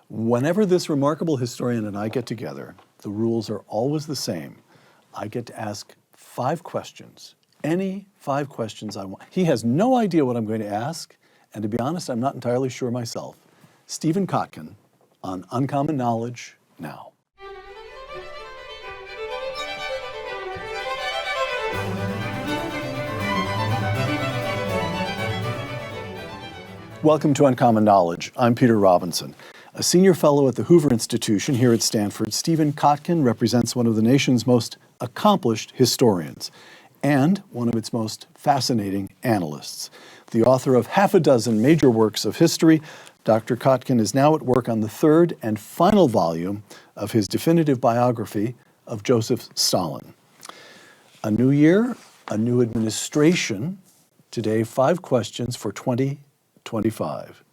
Whenever this remarkable historian and I get together, the rules are always the same. I get to ask 5 questions, any 5 questions I want. He has no idea what I'm going to ask, and to be honest, I'm not entirely sure myself. Stephen Kotkin on Uncommon Knowledge now. Welcome to Uncommon Knowledge. I'm Peter Robinson. A senior fellow at the Hoover Institution here at Stanford, Stephen Kotkin represents one of the nation's most accomplished historians and one of its most fascinating analysts. The author of half a dozen major works of history, Dr. Kotkin is now at work on the 3rd and final volume of his definitive biography of Joseph Stalin. A new year, a new administration. Today, 5 questions for 2025.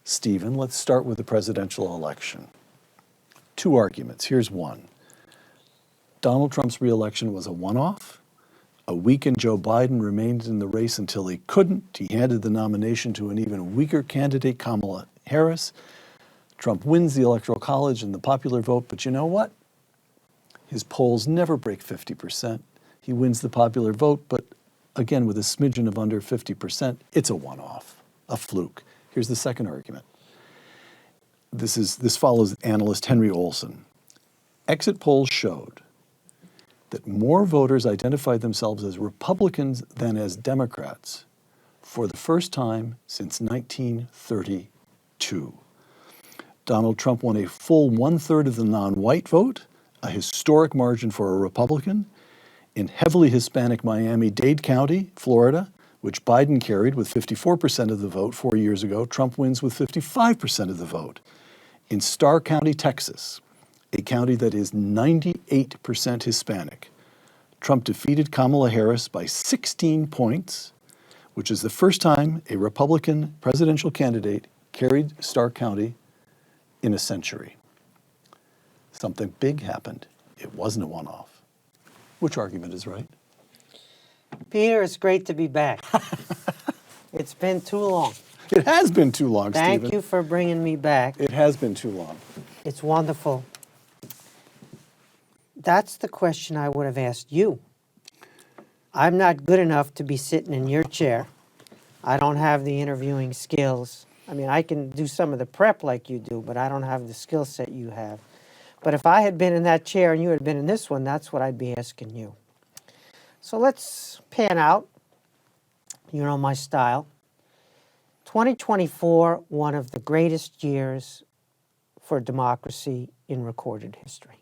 Stephen, let's start with the presidential election. 2 arguments. Here's one. Donald Trump's reelection was a one-off. A weakened Joe Biden remained in the race until he couldn't. He handed the nomination to an even weaker candidate, Kamala Harris. Trump wins the Electoral College and the popular vote, but you know what? His polls never break 50%. He wins the popular vote, but again, with a smidgen of under 50%, it's a one-off, a fluke. Here's the second argument. This follows analyst Henry Olson. Exit polls showed that more voters identified themselves as Republicans than as Democrats for the first time since 1932. Donald Trump won a full 1/3 of the non-white vote, a historic margin for a Republican. In heavily Hispanic Miami-Dade County, Florida, which Biden carried with 54% of the vote 4 years ago, Trump wins with 55% of the vote. In Starr County, Texas, a county that is 98% Hispanic, Trump defeated Kamala Harris by 16 points, which is the first time a Republican presidential candidate carried Starr County in a century. Something big happened. It wasn't a one-off. Which argument is right? Peter, it's great to be back. It's been too long. It has been too long, Stephen. Thank you for bringing me back. It has been too long. It's wonderful. That's the question I would have asked you. I'm not good enough to be sitting in your chair. I don't have the interviewing skills. I mean, I can do some of the prep like you do, but I don't have the skill set you have. But if I had been in that chair and you had been in this one, that's what I'd be asking you. So let's pan out. You know my style. 2024, one of the greatest years for democracy in recorded history.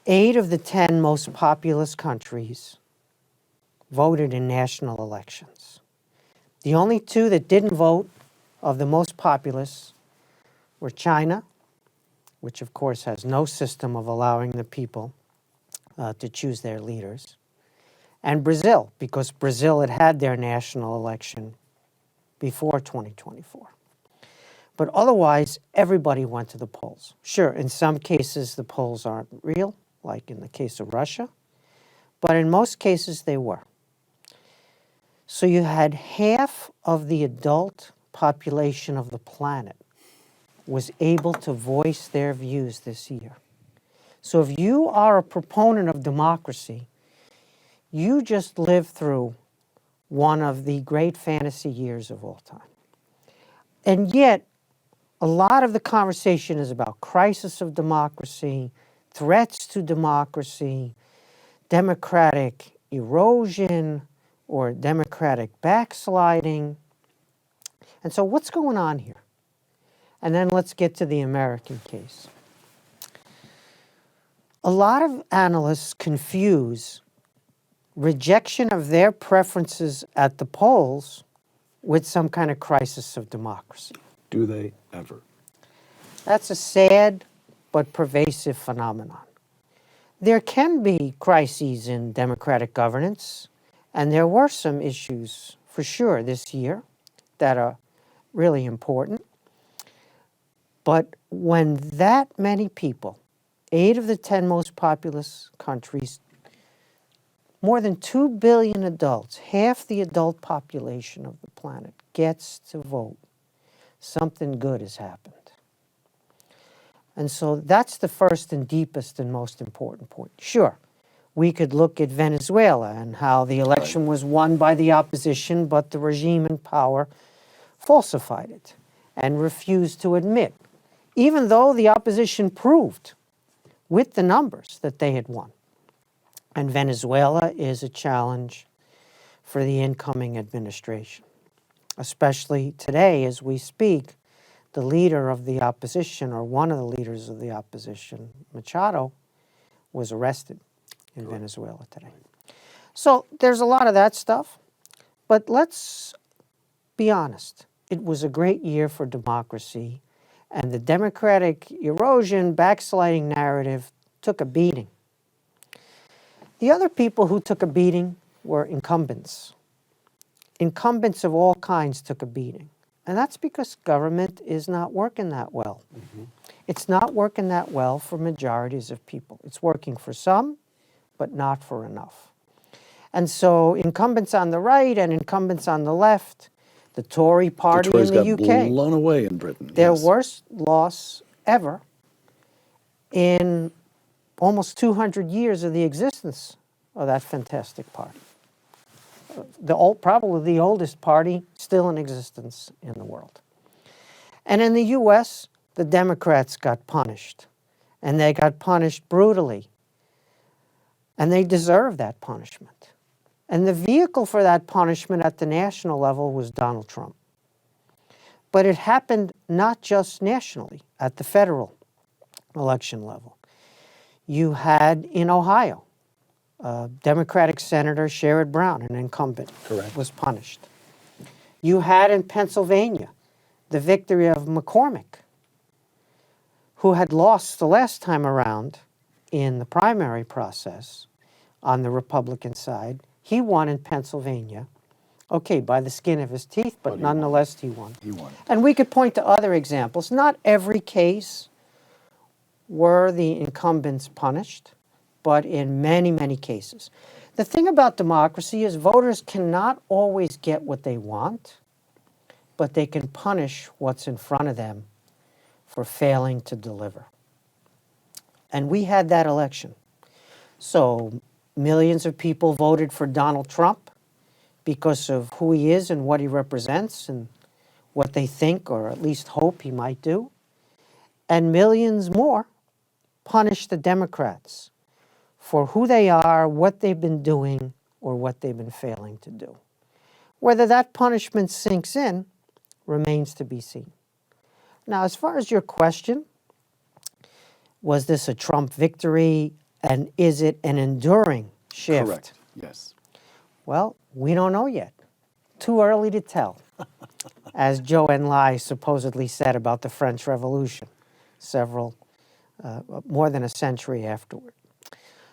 8 of the 10 most populous countries voted in national elections. The only 2 that didn't vote of the most populous were China, which of course has no system of allowing the people to choose their leaders, and Brazil, because Brazil had had their national election before 2024. But otherwise, everybody went to the polls. Sure, in some cases, the polls aren't real, like in the case of Russia, but in most cases, they were. So you had half of the adult population of the planet was able to voice their views this year. So if you are a proponent of democracy, you just lived through one of the great fantasy years of all time. And yet, a lot of the conversation is about crisis of democracy, threats to democracy, democratic erosion, or democratic backsliding. And so what's going on here? And then let's get to the American case. A lot of analysts confuse rejection of their preferences at the polls with some kind of crisis of democracy. Do they ever? That's a sad but pervasive phenomenon. There can be crises in democratic governance, and there were some issues for sure this year that are really important. But when that many people, 8 of the 10 most populous countries, more than 2 billion adults, half the adult population of the planet, gets to vote, something good has happened. And so that's the first and deepest and most important point. Sure, we could look at Venezuela and how the election was won by the opposition, but the regime in power falsified it and refused to admit, even though the opposition proved with the numbers that they had won. And Venezuela is a challenge for the incoming administration, especially today as we speak. The leader of the opposition, or one of the leaders of the opposition, Machado, was arrested in Venezuela today. So there's a lot of that stuff, but let's be honest. It was a great year for democracy, and the democratic erosion, backsliding narrative took a beating. The other people who took a beating were incumbents. Incumbents of all kinds took a beating. And that's because government is not working that well. It's not working that well for majorities of people. It's working for some, but not for enough. And so incumbents on the right and incumbents on the left, the Tory party in the UK, got blown away in Britain. their yes. worst loss ever in almost 200 years of the existence of that fantastic party. Probably the oldest party still in existence in the world. And in the US, the Democrats got punished. And they got punished brutally. And they deserve that punishment. And the vehicle for that punishment at the national level was Donald Trump. But it happened not just nationally, at the federal election level. You had in Ohio, Democratic Senator Sherrod Brown, an incumbent, was punished. You had in Pennsylvania the victory of McCormick, who had lost the last time around in the primary process on the Republican side. He won in Pennsylvania, okay, by the skin of his teeth, but nonetheless he won. He won. And we could point to other examples. Not every case were the incumbents punished, but in many, many cases. The thing about democracy is voters cannot always get what they want, but they can punish what's in front of them for failing to deliver. And we had that election. So millions of people voted for Donald Trump because of who he is and what he represents and what they think or at least hope he might do. And millions more punished the Democrats for who they are, what they've been doing, or what they've been failing to do. Whether that punishment sinks in remains to be seen. Now, as far as your question, was this a Trump victory, and is it an enduring shift? Correct, yes. Well, we don't know yet. Too early to tell, as Zhou Enlai supposedly said about the French Revolution more than a century afterward.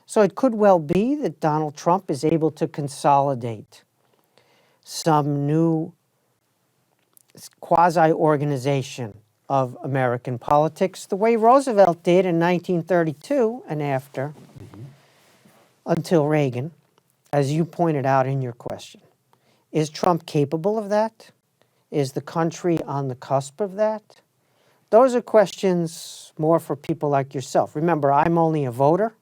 So it could well be that Donald Trump is able to consolidate some new quasi-organization of American politics, the way Roosevelt did in 1932 and after, until Reagan, as you pointed out in your question. Is Trump capable of that? Is the country on the cusp of that? Those are questions more for people like yourself. Remember, I'm only a voter.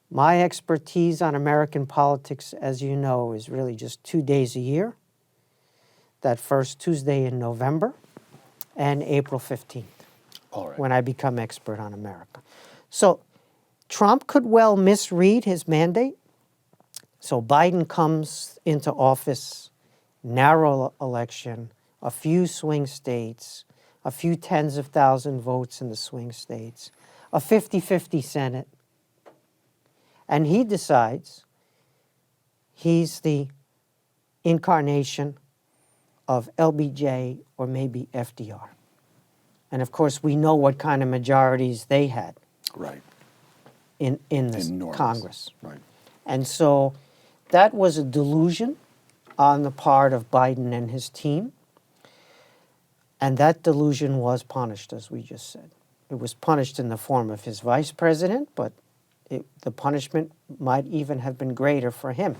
My expertise on American politics, as you know, is really just 2 days a year. That first Tuesday in November and April 15th, when I become expert on America. So Trump could well misread his mandate. So Biden comes into office, narrow election, a few swing states, a few tens of thousand votes in the swing states, a 50-50 Senate, and he decides he's the incarnation of LBJ or maybe FDR. And of course, we know what kind of majorities they had in this Congress. Right. And so that was a delusion on the part of Biden and his team. And that delusion was punished, as we just said. It was punished in the form of his vice president, but the punishment might even have been greater for him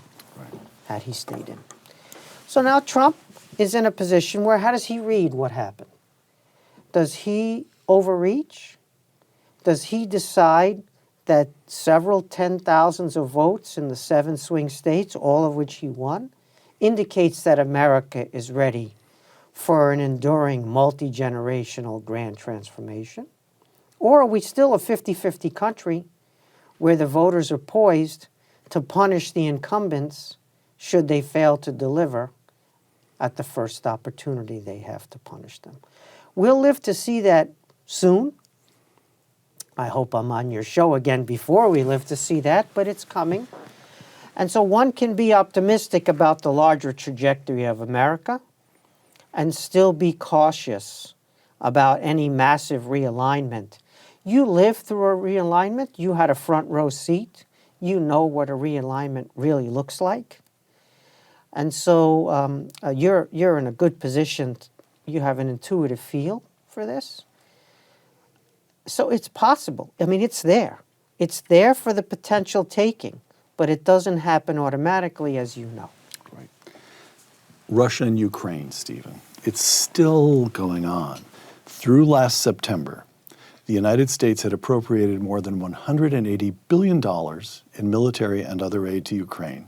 had he stayed in. So now Trump is in a position where how does he read what happened? Does he overreach? Does he decide that several 10,000s of votes in the 7 swing states, all of which he won, indicates that America is ready for an enduring multi-generational grand transformation? Or are we still a 50-50 country where the voters are poised to punish the incumbents should they fail to deliver at the first opportunity they have to punish them? We'll live to see that soon. I hope I'm on your show again before we live to see that, but it's coming. And so one can be optimistic about the larger trajectory of America and still be cautious about any massive realignment. You lived through a realignment. You had a front row seat. You know what a realignment really looks like. And so you're in a good position. You have an intuitive feel for this. So it's possible. I mean, it's there. It's there for the potential taking, but it doesn't happen automatically, as you know. Right. Russia and Ukraine, Stephen. It's still going on. Through last September, the United States had appropriated more than $180 billion in military and other aid to Ukraine.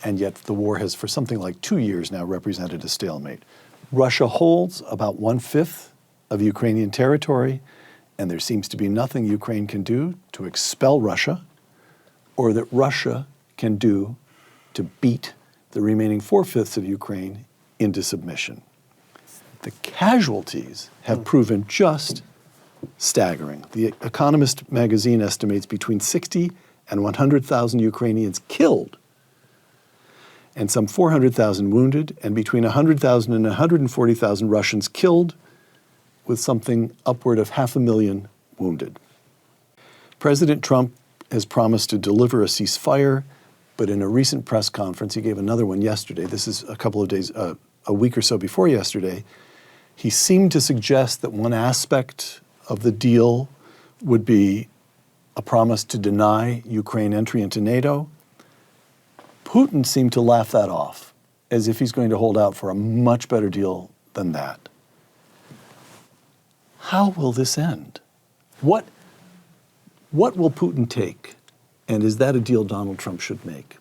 And yet the war has, for something like 2 years now, represented a stalemate. Russia holds about 1/5 of Ukrainian territory, and there seems to be nothing Ukraine can do to expel Russia, or that Russia can do to beat the remaining 4/5 of Ukraine into submission. The casualties have proven just staggering. The Economist magazine estimates between 60 and 100,000 Ukrainians killed, and some 400,000 wounded, and between 100,000 and 140,000 Russians killed, with something upward of 500,000 wounded. President Trump has promised to deliver a ceasefire, but in a recent press conference, he gave another one yesterday. This is a couple of days, a week or so before yesterday. He seemed to suggest that one aspect of the deal would be a promise to deny Ukraine entry into NATO. Putin seemed to laugh that off, as if he's going to hold out for a much better deal than that. How will this end? What will Putin take? And is that a deal Donald Trump should make?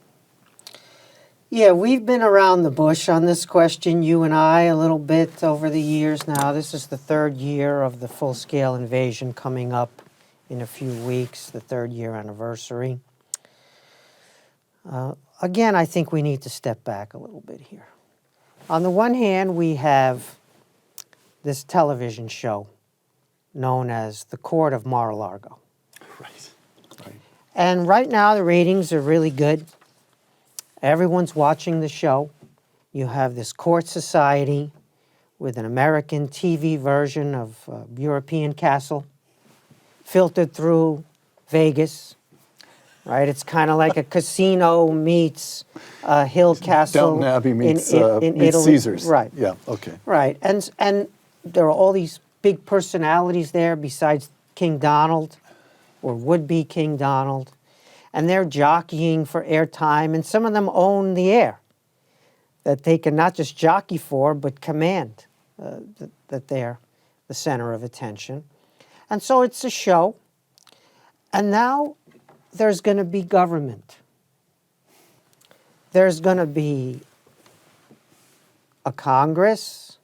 Yeah, we've been around the bush on this question, you and I, a little bit over the years now. This is the 3rd year of the full-scale invasion coming up in a few weeks, the 3rd year anniversary. Again, I think we need to step back a little bit here. On the one hand, we have this television show known as The Court of Mar-a-Lago. Right. And right now, the ratings are really good. Everyone's watching the show. You have this court society with an American TV version of European Castle, filtered through Vegas, right? It's kind of like a casino meets Hill Castle. Downton Abbey meets, in meets Italy. Caesars. Right. Yeah, okay. Right. And there are all these big personalities there besides King Donald, or would-be King Donald. And they're jockeying for airtime, and some of them own the air that they can not just jockey for, but command that they're the center of attention. And so it's a show. And now there's going to be government. There's going to be a Congress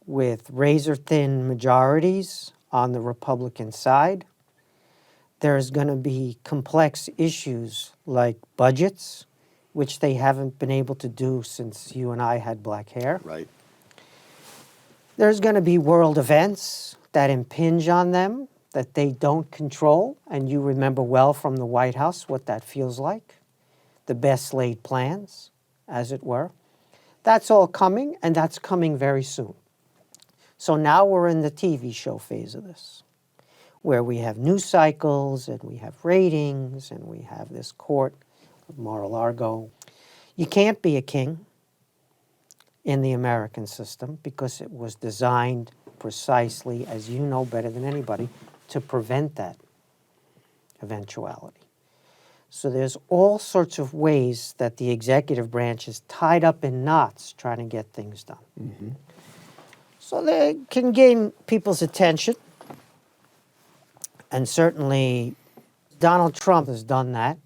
with razor-thin majorities on the Republican side. There's going to be complex issues like budgets, which they haven't been able to do since you and I had black hair. Right. There's going to be world events that impinge on them that they don't control, and you remember well from the White House what that feels like, the best laid plans, as it were. That's all coming, and that's coming very soon. So now we're in the TV show phase of this, where we have news cycles, and we have ratings, and we have this court of Mar-a-Lago. You can't be a king in the American system because it was designed precisely, as you know better than anybody, to prevent that eventuality. So there's all sorts of ways that the executive branch is tied up in knots trying to get things done. Mm-hmm. So they can gain people's attention. And certainly Donald Trump has done that.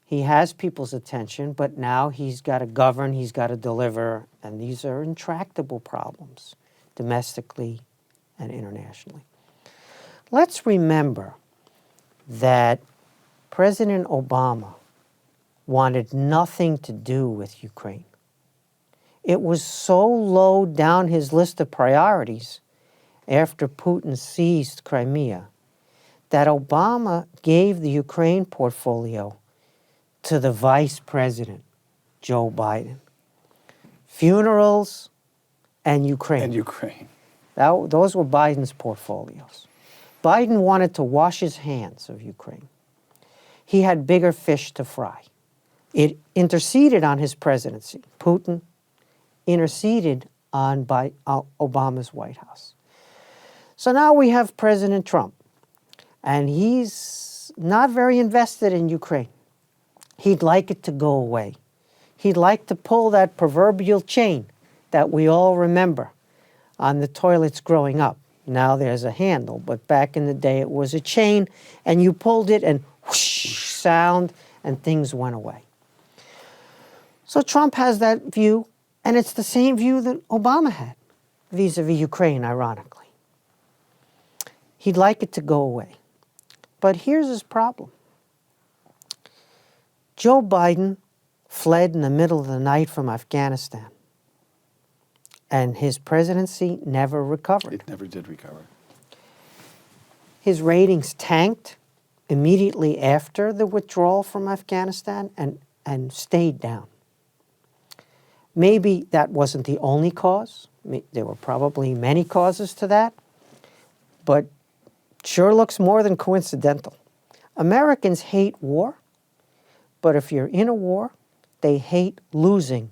He has people's attention, but now he's got to govern, he's got to deliver, and these are intractable problems, domestically and internationally. Let's remember that President Obama wanted nothing to do with Ukraine. It was so low down his list of priorities after Putin seized Crimea that Obama gave the Ukraine portfolio to the vice president, Joe Biden. Funerals and Ukraine. And Ukraine. Those were Biden's portfolios. Biden wanted to wash his hands of Ukraine. He had bigger fish to fry. It interceded on his presidency. Putin interceded on Obama's White House. So now we have President Trump, and he's not very invested in Ukraine. He'd like it to go away. He'd like to pull that proverbial chain that we all remember on the toilets growing up. Now there's a handle, but back in the day it was a chain, and you pulled it and whoosh, sound, and things went away. So Trump has that view, and it's the same view that Obama had vis-a-vis Ukraine, ironically. He'd like it to go away. But here's his problem. Joe Biden fled in the middle of the night from Afghanistan, and his presidency never recovered. It never did recover. His ratings tanked immediately after the withdrawal from Afghanistan and stayed down. Maybe that wasn't the only cause. There were probably many causes to that, but sure looks more than coincidental. Americans hate war, but if you're in a war, they hate losing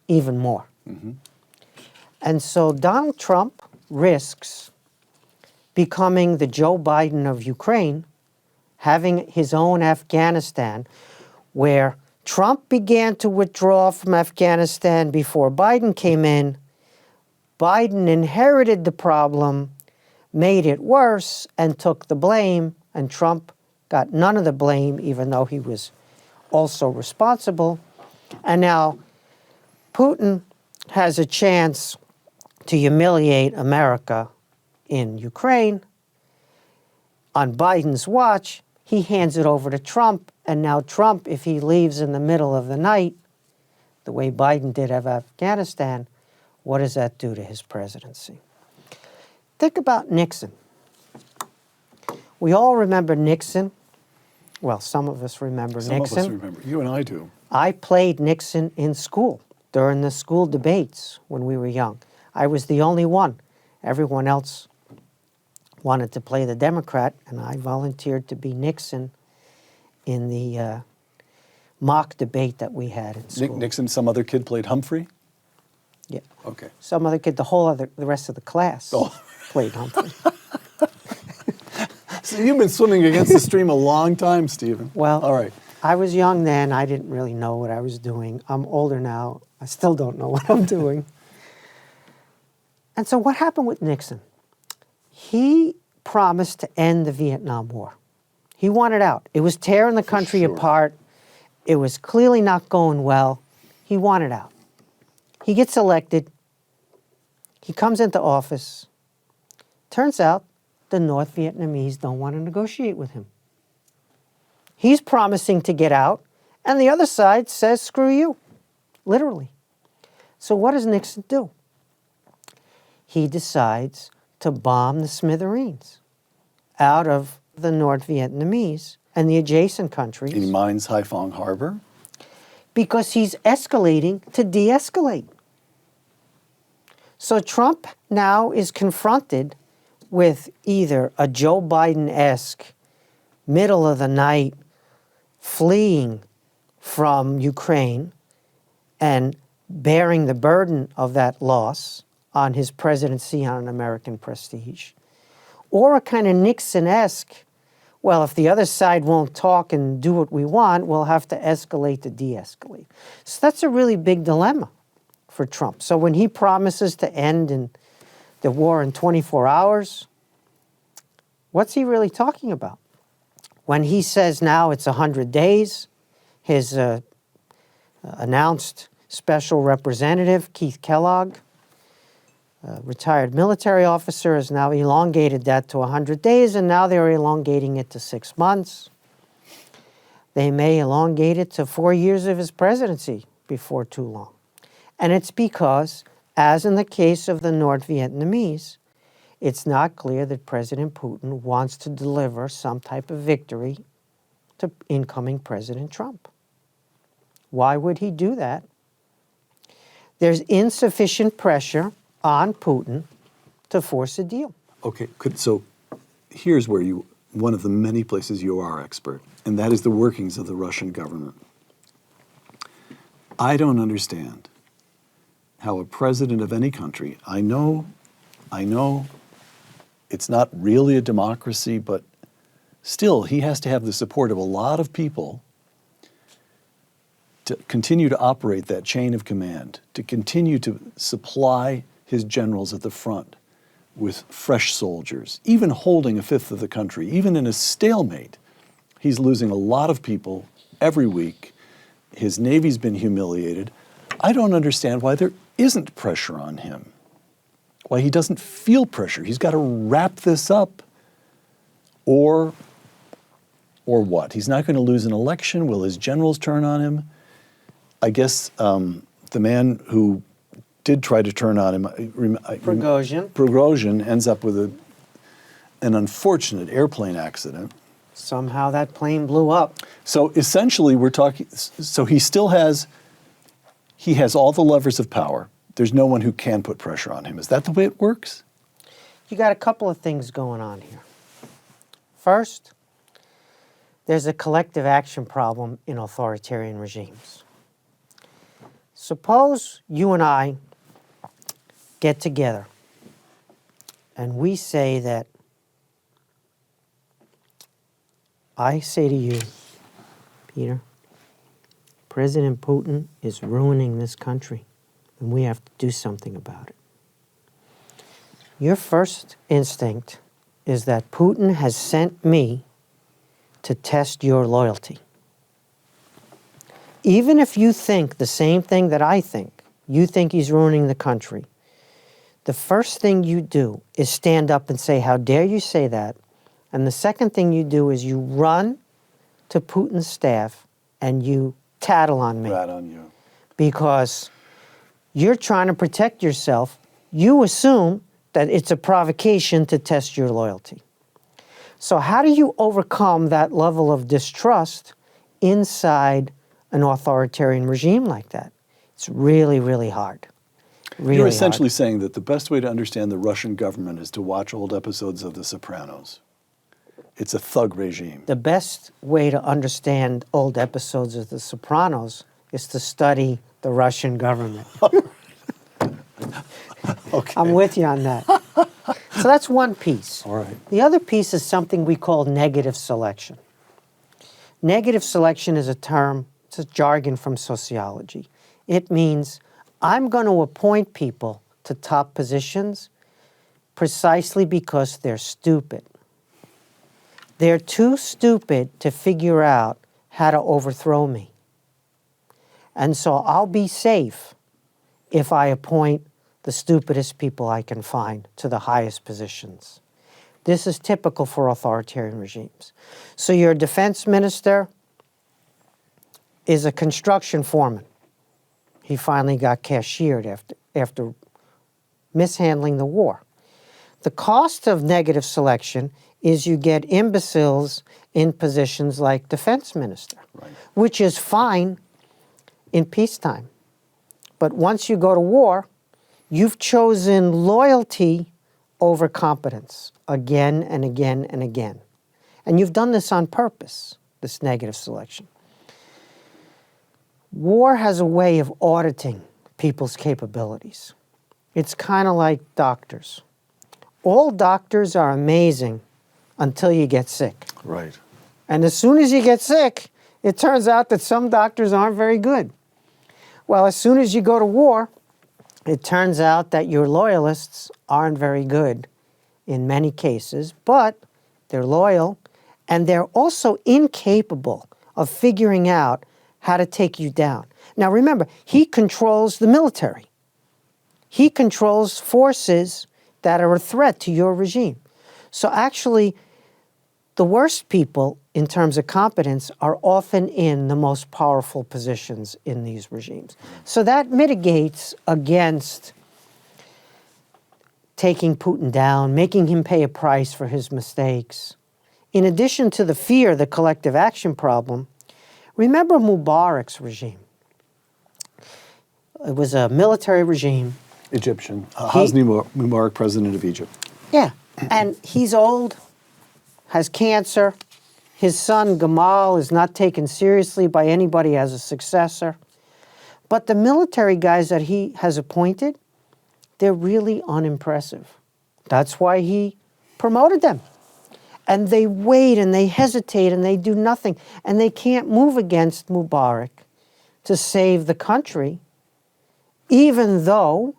even more. Mm-hmm. And so Donald Trump risks becoming the Joe Biden of Ukraine, having his own Afghanistan, where Trump began to withdraw from Afghanistan before Biden came in. Biden inherited the problem, made it worse, and took the blame, and Trump got none of the blame, even though he was also responsible. And now Putin has a chance to humiliate America in Ukraine. On Biden's watch, he hands it over to Trump, and now Trump, if he leaves in the middle of the night, the way Biden did of Afghanistan, what does that do to his presidency? Think about Nixon. We all remember Nixon. Well, some of us remember Nixon. Some of us remember. You and I do. I played Nixon in school during the school debates when we were young. I was the only one. Everyone else wanted to play the Democrat, and I volunteered to be Nixon in the mock debate that we had in school. Nixon, some other kid played Humphrey? Yeah. Okay. Some other kid, the rest of the class played Humphrey. So you've been swimming against the stream a long time, Stephen. Well, all right. I was young then. I didn't really know what I was doing. I'm older now. I still don't know what I'm doing. And so what happened with Nixon? He promised to end the Vietnam War. He wanted out. It was tearing the country apart. It was clearly not going well. He wanted out. He gets elected. He comes into office. Turns out the North Vietnamese don't want to negotiate with him. He's promising to get out, and the other side says, screw you, literally. So what does Nixon do? He decides to bomb the smithereens out of the North Vietnamese and the adjacent countries. He mines Haiphong Harbor? Because he's escalating to de-escalate. So Trump now is confronted with either a Joe Biden-esque, middle of the night, fleeing from Ukraine and bearing the burden of that loss on his presidency, on American prestige, or a kind of Nixon-esque, well, if the other side won't talk and do what we want, we'll have to escalate to de-escalate. So that's a really big dilemma for Trump. So when he promises to end the war in 24 hours, What's he really talking about? When he says now it's 100 days, his announced special representative, Keith Kellogg, retired military officer, has now elongated that to 100 days, and now they're elongating it to 6 months. They may elongate it to 4 years of his presidency before too long. And it's because, as in the case of the North Vietnamese, it's not clear that President Putin wants to deliver some type of victory to incoming President Trump. Why would he do that? There's insufficient pressure on Putin to force a deal. Okay, so here's where one of the many places you are expert, and that is the workings of the Russian government. I don't understand how a president of any country, I know it's not really a democracy, but still he has to have the support of a lot of people to continue to operate that chain of command, to continue to supply his generals at the front with fresh soldiers, even holding a fifth of the country, even in a stalemate. He's losing a lot of people every week. His Navy's been humiliated. I don't understand why there isn't pressure on him, why he doesn't feel pressure. He's got to wrap this up, or what? He's not going to lose an election. Will his generals turn on him? I guess the man who did try to turn on him, Prigozhin, ends up with an unfortunate airplane accident. Somehow that plane blew up. So essentially we're talking, so he has all the levers of power. There's no one who can put pressure on him. Is that the way it works? You got a couple of things going on here. First, there's a collective action problem in authoritarian regimes. Suppose you and I get together and we say that, I say to you, Peter, President Putin is ruining this country and we have to do something about it. Your first instinct is that Putin has sent me to test your loyalty. Even if you think the same thing that I think, you think he's ruining the country, the first thing you do is stand up and say, how dare you say that? And the second thing you do is you run to Putin's staff and you tattle on me. Rat on you. Because you're trying to protect yourself. You assume that it's a provocation to test your loyalty. So how do you overcome that level of distrust inside an authoritarian regime like that? It's really, really hard. Really You're essentially hard. saying that the best way to understand the Russian government is to watch old episodes of The Sopranos. It's a thug regime. The best way to understand old episodes of The Sopranos is to study the Russian government. Okay. I'm with you on that. So that's one piece. All right. The other piece is something we call negative selection. Negative selection is a term, it's a jargon from sociology. It means I'm going to appoint people to top positions precisely because they're stupid. They're too stupid to figure out how to overthrow me. And so I'll be safe if I appoint the stupidest people I can find to the highest positions. This is typical for authoritarian regimes. So your defense minister is a construction foreman. He finally got cashiered after mishandling the war. The cost of negative selection is you get imbeciles in positions like defense minister, Right. which is fine in peacetime. But once you go to war, you've chosen loyalty over competence again and again and again. And you've done this on purpose, this negative selection. War has a way of auditing people's capabilities. It's kind of like doctors. All doctors are amazing until you get sick. Right. And as soon as you get sick, it turns out that some doctors aren't very good. Well, as soon as you go to war, it turns out that your loyalists aren't very good in many cases, but they're loyal, and they're also incapable of figuring out how to take you down. Now remember, he controls the military. He controls forces that are a threat to your regime. So actually, the worst people in terms of competence are often in the most powerful positions in these regimes. So that mitigates against taking Putin down, making him pay a price for his mistakes. In addition to the fear, the collective action problem, remember Mubarak's regime. It was a military regime. Egyptian. Hosni Mubarak, president of Egypt. Yeah, and he's old, has cancer. His son, Gamal, is not taken seriously by anybody as a successor. But the military guys that he has appointed, they're really unimpressive. That's why he promoted them. And they wait and they hesitate and they do nothing. And they can't move against Mubarak to save the country, even though,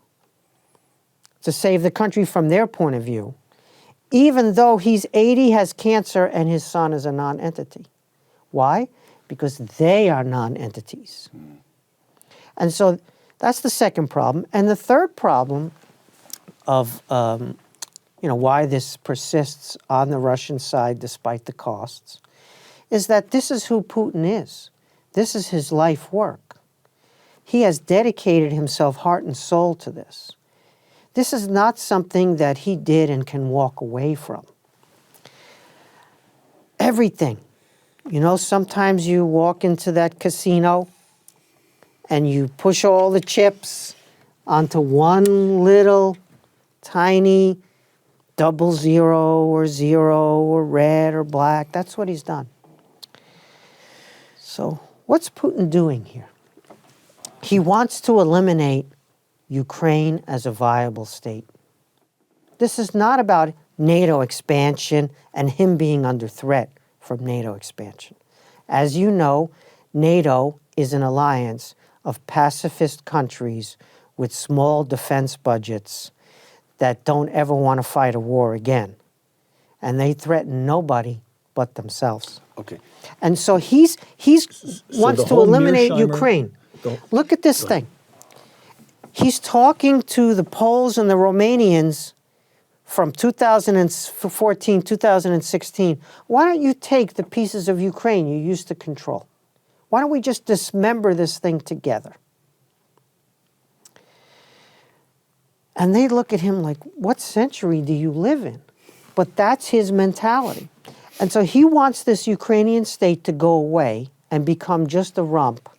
to save the country from their point of view, even though he's 80, has cancer, and his son is a non-entity. Why? Because they are non-entities. And so that's the second problem. And the third problem of why this persists on the Russian side despite the costs is that this is who Putin is. This is his life work. He has dedicated himself heart and soul to this. This is not something that he did and can walk away from. Everything. You know, sometimes you walk into that casino and you push all the chips onto one little tiny 00 or 0 or red or black. That's what he's done. So what's Putin doing here? He wants to eliminate Ukraine as a viable state. This is not about NATO expansion and him being under threat from NATO expansion. As you know, NATO is an alliance of pacifist countries with small defense budgets that don't ever want to fight a war again. And they threaten nobody but themselves. Okay. And so he wants to eliminate Ukraine. Look at this thing. He's talking to the Poles and the Romanians from 2014, 2016. Why don't you take the pieces of Ukraine you used to control? Why don't we just dismember this thing together? And they look at him like, what century do you live in? But that's his mentality. And so he wants this Ukrainian state to go away and become just a rump.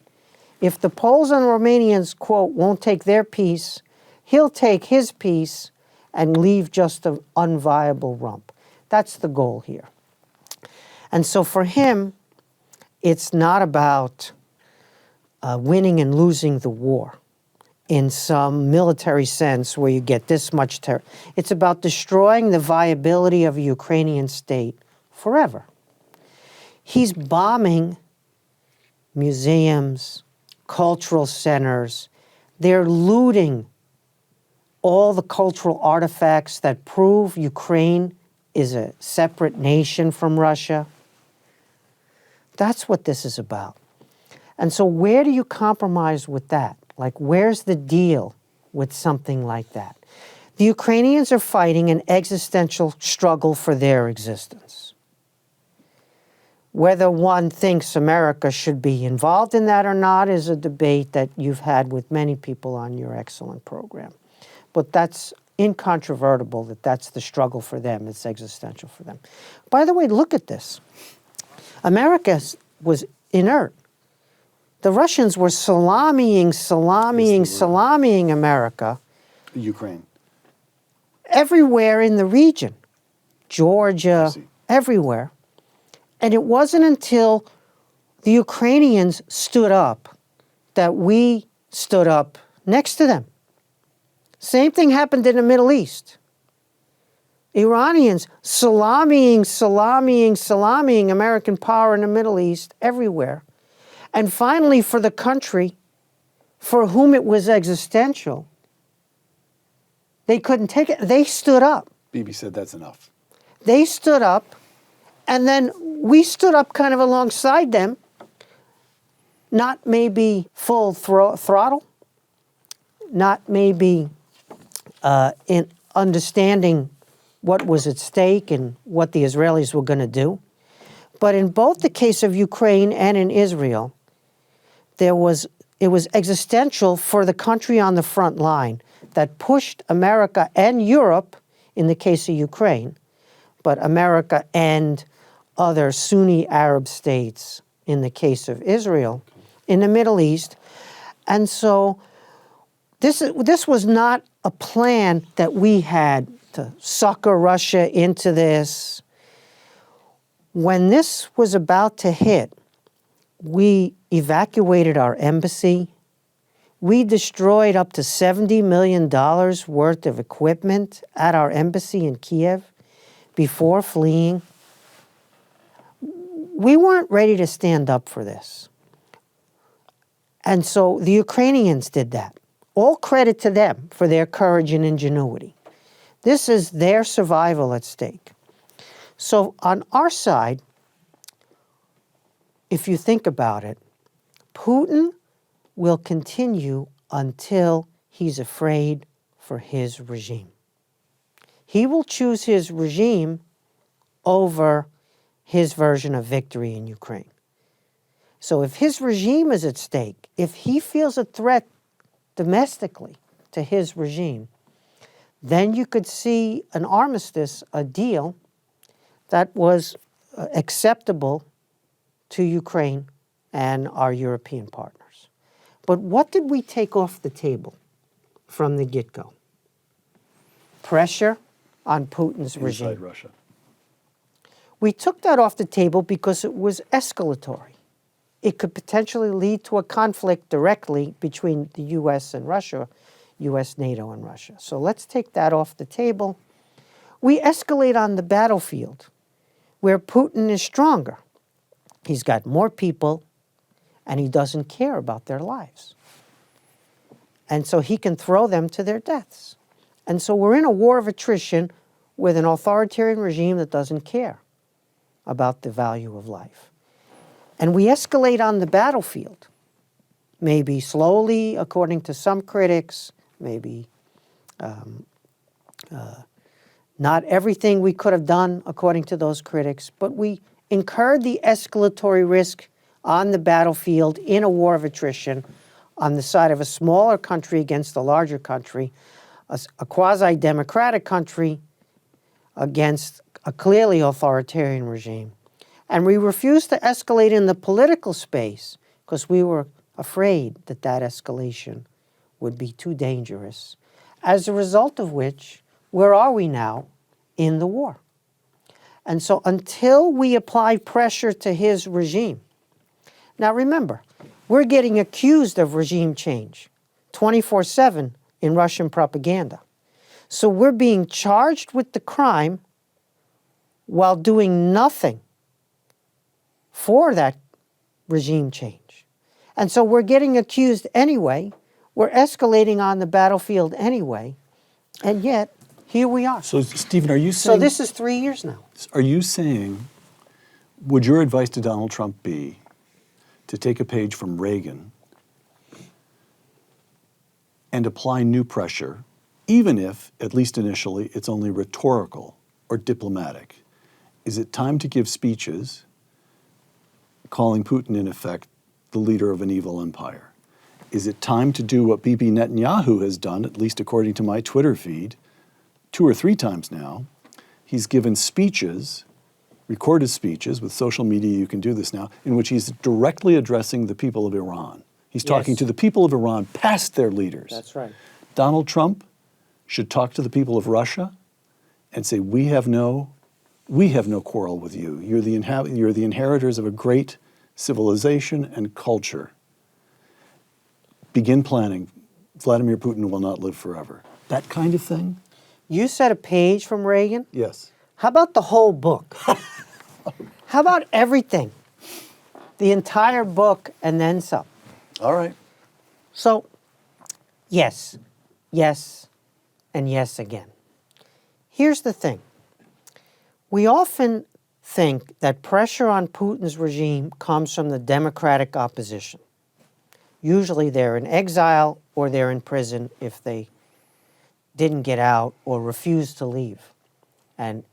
If the Poles and Romanians, quote, won't take their piece, he'll take his piece and leave just an unviable rump. That's the goal here. And so for him, it's not about winning and losing the war in some military sense where you get this much terror. It's about destroying the viability of a Ukrainian state forever. He's bombing museums, cultural centers. They're looting all the cultural artifacts that prove Ukraine is a separate nation from Russia. That's what this is about. And so where do you compromise with that? Like, where's the deal with something like that? The Ukrainians are fighting an existential struggle for their existence. Whether one thinks America should be involved in that or not is a debate that you've had with many people on your excellent program. But that's incontrovertible that that's the struggle for them. It's existential for them. By the way, look at this. America was inert. The Russians were salamying America. Ukraine. Everywhere in the region. Georgia, everywhere. And it wasn't until the Ukrainians stood up that we stood up next to them. Same thing happened in the Middle East. Iranians salamying American power in the Middle East everywhere. And finally, for the country for whom it was existential, they couldn't take it. They stood up. Bibi said that's enough. They stood up And then we stood up kind of alongside them, not maybe full throttle, not maybe in understanding what was at stake and what the Israelis were going to do. But in both the case of Ukraine and in Israel, it was existential for the country on the front line that pushed America and Europe, in the case of Ukraine, but America and other Sunni Arab states, in the case of Israel, in the Middle East. And so this was not a plan that we had to sucker Russia into this. When this was about to hit, we evacuated our embassy. We destroyed up to $70 million worth of equipment at our embassy in Kiev before fleeing. We weren't ready to stand up for this. And so the Ukrainians did that. All credit to them for their courage and ingenuity. This is their survival at stake. So on our side, if you think about it, Putin will continue until he's afraid for his regime. He will choose his regime over his version of victory in Ukraine. So if his regime is at stake, if he feels a threat domestically to his regime, then you could see an armistice, a deal that was acceptable to Ukraine and our European partners. But what did we take off the table from the get-go? Pressure on Putin's regime. Inside Russia. We took that off the table because it was escalatory. It could potentially lead to a conflict directly between the U.S. and Russia, U.S., NATO, and Russia. So let's take that off the table. We escalate on the battlefield where Putin is stronger. He's got more people, and he doesn't care about their lives. And so he can throw them to their deaths. And so we're in a war of attrition with an authoritarian regime that doesn't care about the value of life. And we escalate on the battlefield, maybe slowly, according to some critics, maybe not everything we could have done, according to those critics, but we incurred the escalatory risk on the battlefield in a war of attrition on the side of a smaller country against a larger country, a quasi-democratic country against a clearly authoritarian regime. And we refused to escalate in the political space because we were afraid that that escalation would be too dangerous. As a result of which, where are we now? In the war. And so until we apply pressure to his regime, now remember, we're getting accused of regime change 24/7 in Russian propaganda. So we're being charged with the crime while doing nothing for that regime change. And so we're getting accused anyway, we're escalating on the battlefield anyway, and yet here we are. So Stephen, are you saying... So this is 3 years now. Are you saying, would your advice to Donald Trump be to take a page from Reagan and apply new pressure, even if, at least initially, it's only rhetorical or diplomatic? Is it time to give speeches calling Putin, in effect, the leader of an evil empire? Is it time to do what Bibi Netanyahu has done, at least according to my Twitter feed, 2 or 3 times now? He's given speeches, recorded speeches, with social media you can do this now, in which he's directly addressing the people of Iran. He's talking to the people of Iran past their leaders. That's right. Donald Trump should talk to the people of Russia and say, we have no quarrel with you. You're the inheritors of a great civilization and culture. Begin planning. Vladimir Putin will not live forever. That kind of thing? You said a page from Reagan? Yes. How about the whole book? How about everything? The entire book and then some. All right. So, yes, yes, and yes again. Here's the thing. We often think that pressure on Putin's regime comes from the democratic opposition. Usually they're in exile or they're in prison if they didn't get out or refused to leave and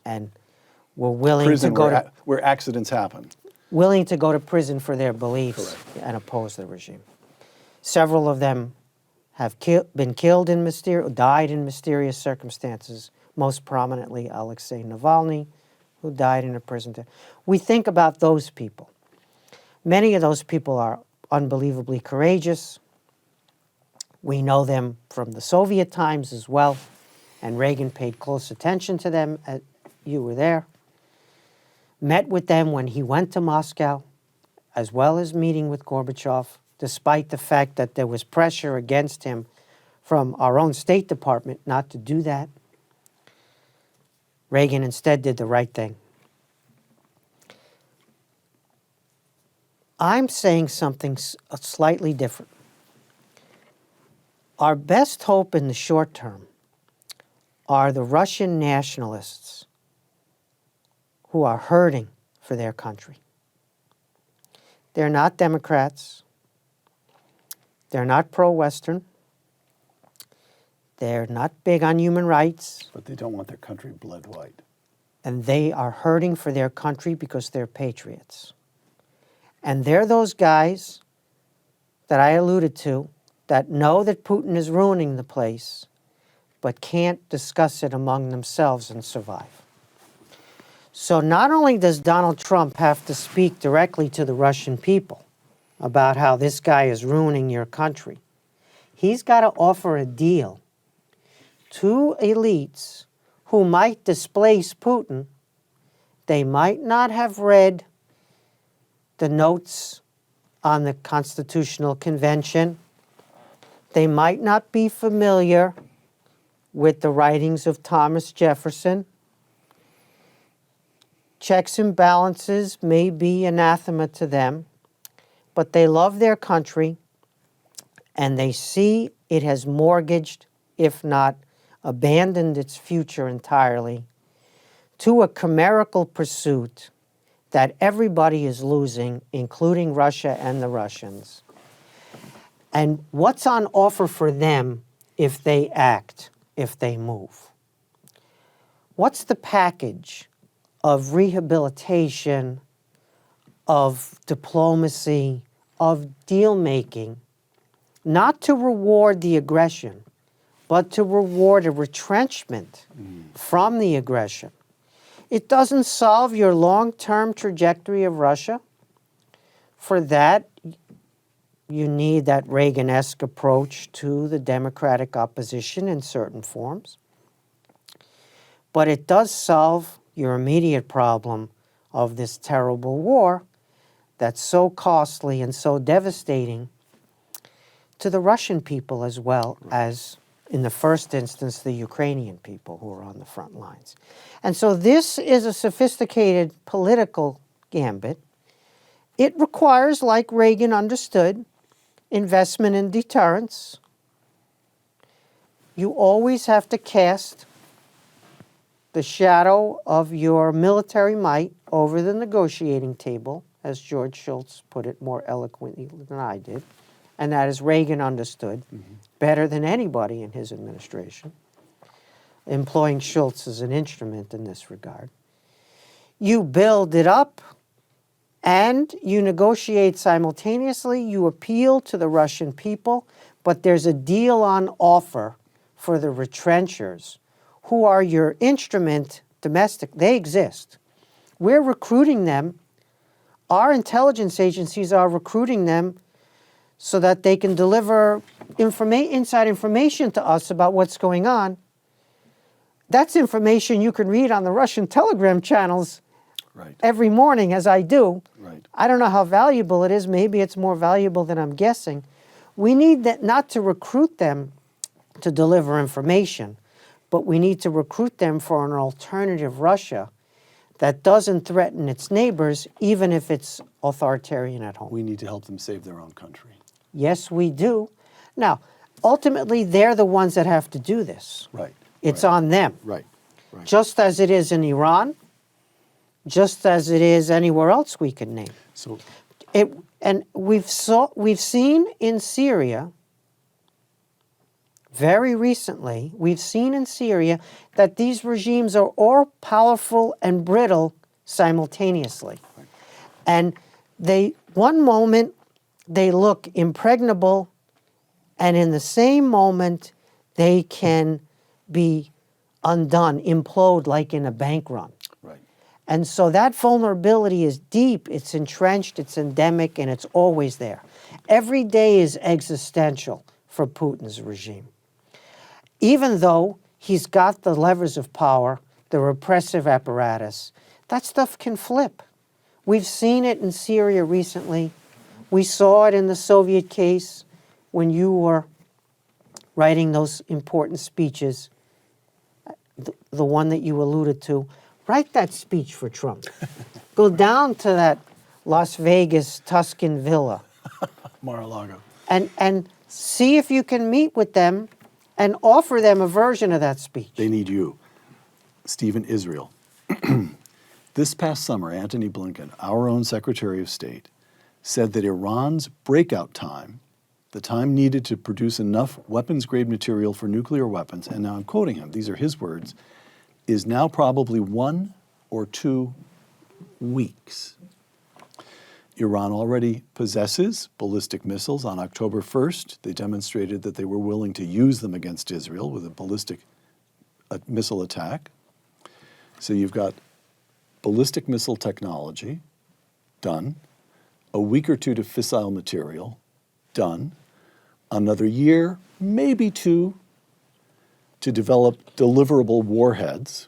were willing Prison to go where accidents happen. willing to go to prison for their beliefs. Correct. And oppose the regime. Several of them have been killed died in mysterious circumstances, most prominently Alexei Navalny, who died in a prison. We think about those people. Many of those people are unbelievably courageous. We know them from the Soviet times as well, and Reagan paid close attention to them. You were there. Met with them when he went to Moscow, as well as meeting with Gorbachev, despite the fact that there was pressure against him from our own State Department not to do that. Reagan instead did the right thing. I'm saying something slightly different. Our best hope in the short term are the Russian nationalists who are hurting for their country. They're not Democrats. They're not pro-Western. They're not big on human rights. But they don't want their country bled white. And they are hurting for their country because they're patriots. And they're those guys that I alluded to that know that Putin is ruining the place, but can't discuss it among themselves and survive. So not only does Donald Trump have to speak directly to the Russian people about how this guy is ruining your country, he's got to offer a deal to elites who might displace Putin. They might not have read the notes on the Constitutional Convention. They might not be familiar with the writings of Thomas Jefferson. Checks and balances may be anathema to them, but they love their country and they see it has mortgaged, if not abandoned its future entirely, to a chimerical pursuit that everybody is losing, including Russia and the Russians. And what's on offer for them if they act, if they move? What's the package of rehabilitation, of diplomacy, of deal-making, not to reward the aggression, but to reward a retrenchment from the aggression? It doesn't solve your long-term trajectory of Russia. For that, you need that Reagan-esque approach to the democratic opposition in certain forms. But it does solve your immediate problem of this terrible war that's so costly and so devastating to the Russian people as well as, in the first instance, the Ukrainian people who are on the front lines. And so this is a sophisticated political gambit. It requires, like Reagan understood, investment in deterrence. You always have to cast the shadow of your military might over the negotiating table, as George Shultz put it more eloquently than I did, and that is Reagan understood better than anybody in his administration, employing Shultz as an instrument in this regard. You build it up and you negotiate simultaneously. You appeal to the Russian people, but there's a deal on offer for the retrenchers, who are your instrument domestic. They exist. We're recruiting them. Our intelligence agencies are recruiting them so that they can deliver inside information to us about what's going on. That's information you can read on the Russian Telegram channels every morning, as I do. I don't know how valuable it is. Maybe it's more valuable than I'm guessing. We need that not to recruit them to deliver information, but we need to recruit them for an alternative Russia that doesn't threaten its neighbors, even if it's authoritarian at home. We need to help them save their own country. Yes, we do. Now, ultimately, they're the ones that have to do this. It's on them. Just as it is in Iran, just as it is anywhere else we can name. So, And we've seen in Syria, very recently, we've seen in Syria that these regimes are all powerful and brittle simultaneously. And one moment, they look impregnable, and in the same moment, they can be undone, implode like in a bank run. right. And so that vulnerability is deep, it's entrenched, it's endemic, and it's always there. Every day is existential for Putin's regime. Even though he's got the levers of power, the repressive apparatus, that stuff can flip. We've seen it in Syria recently. We saw it in the Soviet case when you were writing those important speeches, the one that you alluded to. Write that speech for Trump. Go down to that Las Vegas Tuscan villa Mar-a-Lago. and see if you can meet with them and offer them a version of that speech. They need you. Stephen, Israel. This past summer, Antony Blinken, our own Secretary of State, said that Iran's breakout time, the time needed to produce enough weapons-grade material for nuclear weapons, and now I'm quoting him, these are his words, is now probably 1 or 2 weeks. Iran already possesses ballistic missiles. On October 1st, they demonstrated that they were willing to use them against Israel with a ballistic missile attack. So you've got ballistic missile technology, done. A week or 2 to fissile material, done. Another year, maybe 2, to develop deliverable warheads.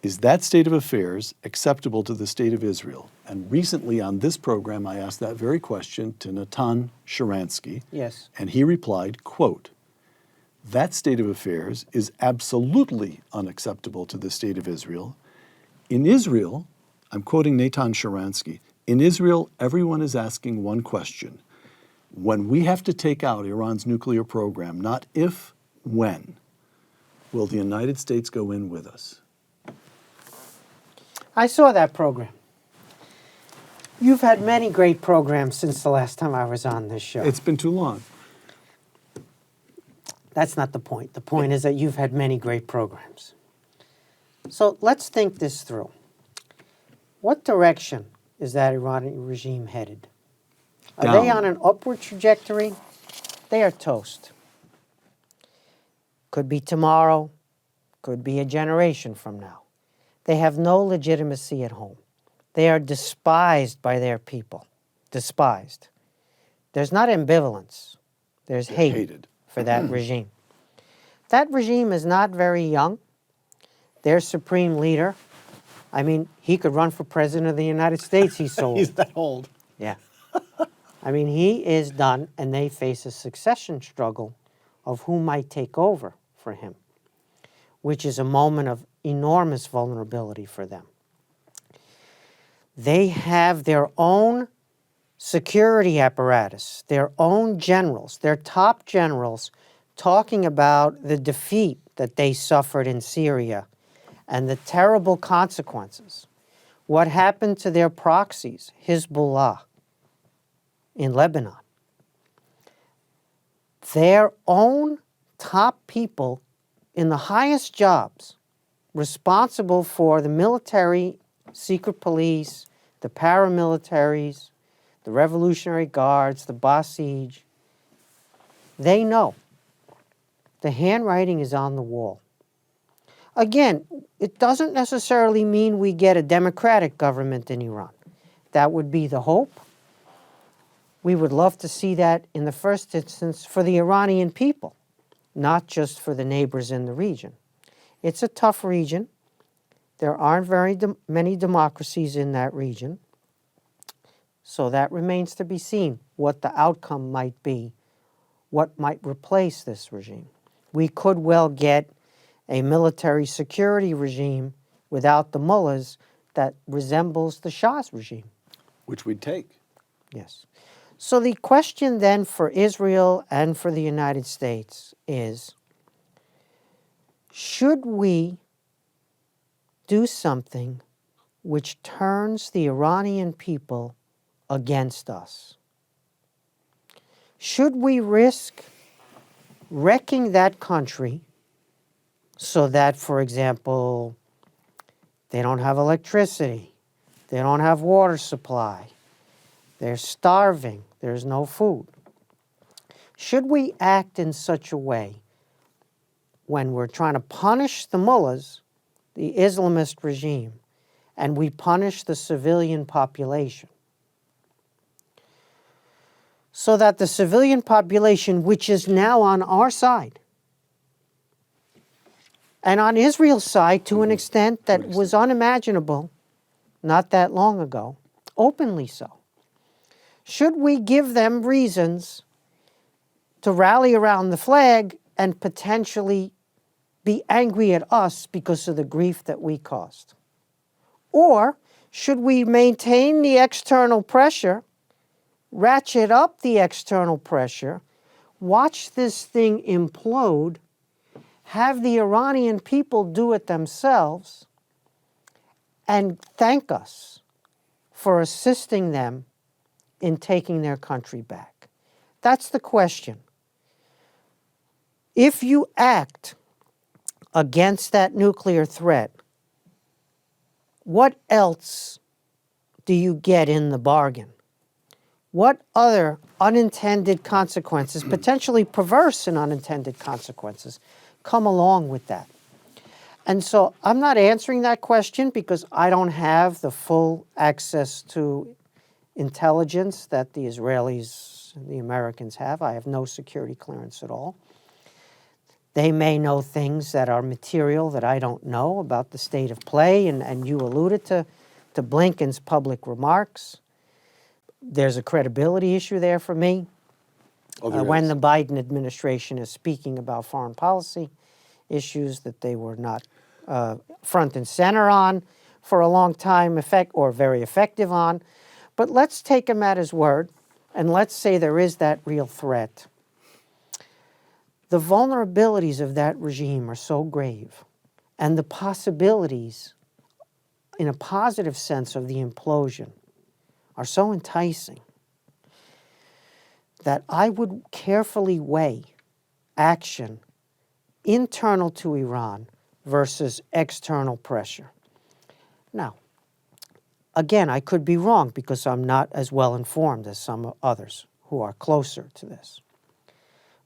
Is that state of affairs acceptable to the state of Israel? And recently on this program, I asked that very question to Natan Sharansky. Yes. And he replied, quote, that state of affairs is absolutely unacceptable to the state of Israel. In Israel, I'm quoting Natan Sharansky, in Israel, everyone is asking one question. When we have to take out Iran's nuclear program, not if, when, will the United States go in with us? I saw that program. You've had many great programs since the last time I was on this show. It's been too long. That's not the point. The point is that you've had many great programs. So let's think this through. What direction is that Iranian regime headed? Are they Down. on an upward trajectory? They are toast. Could be tomorrow, could be a generation from now. They have no legitimacy at home. They are despised by their people. Despised. There's not ambivalence. There's They're hate hated. for that regime. That regime is not very young. Their supreme leader, I mean, he could run for president of the United States. He's so old. He's that old. Yeah. I mean, he is done, and they face a succession struggle of who might take over for him, which is a moment of enormous vulnerability for them. They have their own security apparatus, their own generals, their top generals, talking about the defeat that they suffered in Syria and the terrible consequences. What happened to their proxies, Hezbollah, in Lebanon. Their own top people in the highest jobs, responsible for the military, secret police, the paramilitaries, the Revolutionary Guards, the Basij, they know. The handwriting is on the wall. Again, it doesn't necessarily mean we get a democratic government in Iran. That would be the hope. We would love to see that in the first instance for the Iranian people, not just for the neighbors in the region. It's a tough region. There aren't very many democracies in that region. So that remains to be seen, what the outcome might be, what might replace this regime. We could well get a military security regime without the mullahs that resembles the Shah's regime. Which we'd take. Yes. So the question then for Israel and for the United States is, should we do something which turns the Iranian people against us? Should we risk wrecking that country so that, for example, they don't have electricity, they don't have water supply, they're starving, there's no food? Should we act in such a way when we're trying to punish the mullahs, the Islamist regime, and we punish the civilian population, so that the civilian population, which is now on our side, and on Israel's side to an extent that was unimaginable not that long ago, openly so, should we give them reasons to rally around the flag and potentially be angry at us because of the grief that we caused? Or should we maintain the external pressure, ratchet up the external pressure, watch this thing implode, have the Iranian people do it themselves, and thank us for assisting them in taking their country back? That's the question. If you act against that nuclear threat, what else do you get in the bargain? What other unintended consequences, potentially perverse and unintended consequences, come along with that? And so I'm not answering that question because I don't have the full access to intelligence that the Israelis and the Americans have. I have no security clearance at all. They may know things that are material that I don't know about the state of play, and you alluded to Blinken's public remarks. There's a credibility issue there for me. When the Biden administration is speaking about foreign policy issues that they were not front and center on for a long time, or very effective on. But let's take him at his word, and let's say there is that real threat. The vulnerabilities of that regime are so grave, and the possibilities, in a positive sense, of the implosion are so enticing, that I would carefully weigh action internal to Iran versus external pressure. Now, again, I could be wrong because I'm not as well informed as some others who are closer to this.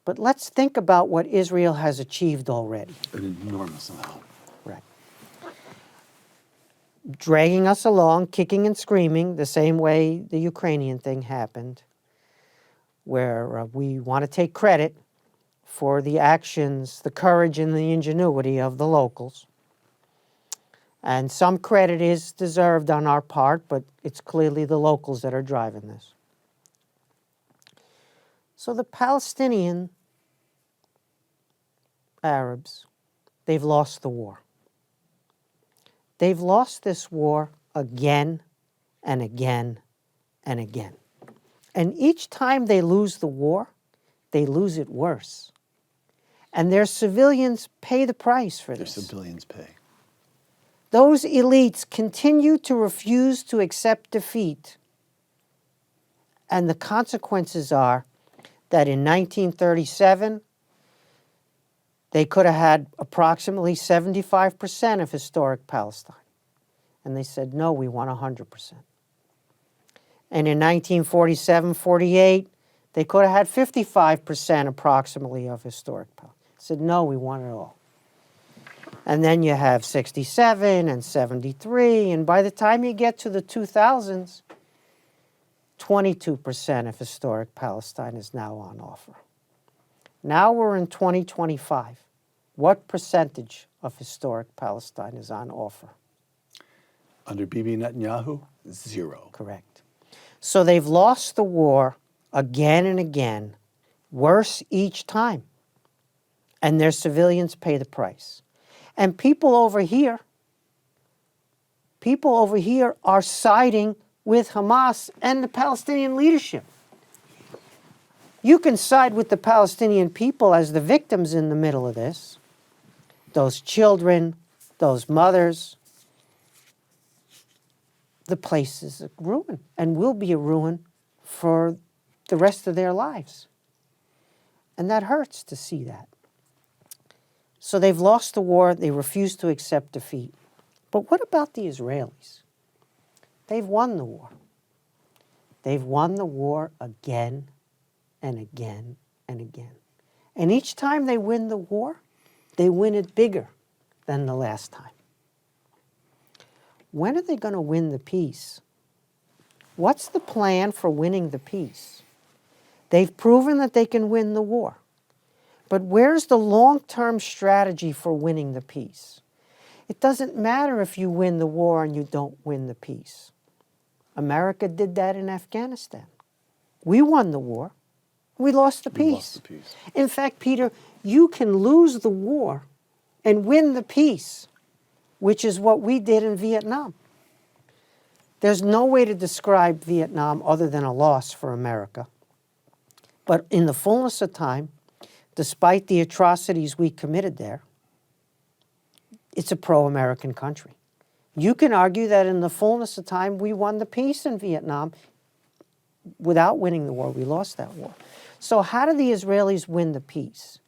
But let's think about what Israel has achieved already. An enormous amount. Right. Dragging us along, kicking and screaming, the same way the Ukrainian thing happened, where we want to take credit for the actions, the courage and the ingenuity of the locals. And some credit is deserved on our part, but it's clearly the locals that are driving this. So the Palestinian Arabs, they've lost the war. They've lost this war again and again and again. And each time they lose the war, they lose it worse. And their civilians pay the price for this. Their civilians pay. Those elites continue to refuse to accept defeat. And the consequences are that in 1937, they could have had approximately 75% of historic Palestine. And they said, no, we want 100%. And in 1947-48, they could have had 55% approximately of historic Palestine. Said, no, we want it all. And then you have 67 and 73, and by the time you get to the 2000s, 22% of historic Palestine is now on offer. Now we're in 2025. What percentage of historic Palestine is on offer? Under Bibi Netanyahu, 0. Correct. So they've lost the war again and again, worse each time. And their civilians pay the price. And people over here are siding with Hamas and the Palestinian leadership. You can side with the Palestinian people as the victims in the middle of this. Those children, those mothers. the place is a ruin and will be a ruin for the rest of their lives. And that hurts to see that. So they've lost the war. They refuse to accept defeat. But what about the Israelis? They've won the war. They've won the war again and again and again. And each time they win the war, they win it bigger than the last time. When are they going to win the peace? What's the plan for winning the peace? They've proven that they can win the war. But where's the long-term strategy for winning the peace? It doesn't matter if you win the war and you don't win the peace. America did that in Afghanistan. We won the war. We lost the peace. In fact, Peter, you can lose the war and win the peace, which is what we did in Vietnam. There's no way to describe Vietnam other than a loss for America. But in the fullness of time, despite the atrocities we committed there, it's a pro-American country. You can argue that in the fullness of time, we won the peace in Vietnam. Without winning the war, we lost that war. So how do the Israelis win the peace?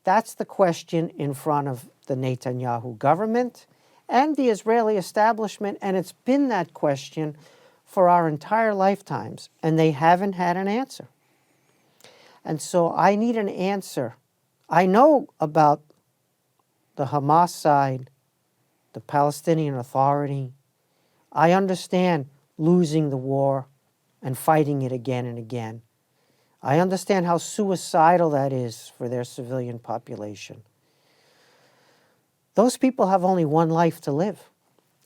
That's the question in front of the Netanyahu government and the Israeli establishment, and it's been that question for our entire lifetimes, and they haven't had an answer. And so I need an answer. I know about the Hamas side, the Palestinian Authority. I understand losing the war and fighting it again and again. I understand how suicidal that is for their civilian population. Those people have only one life to live,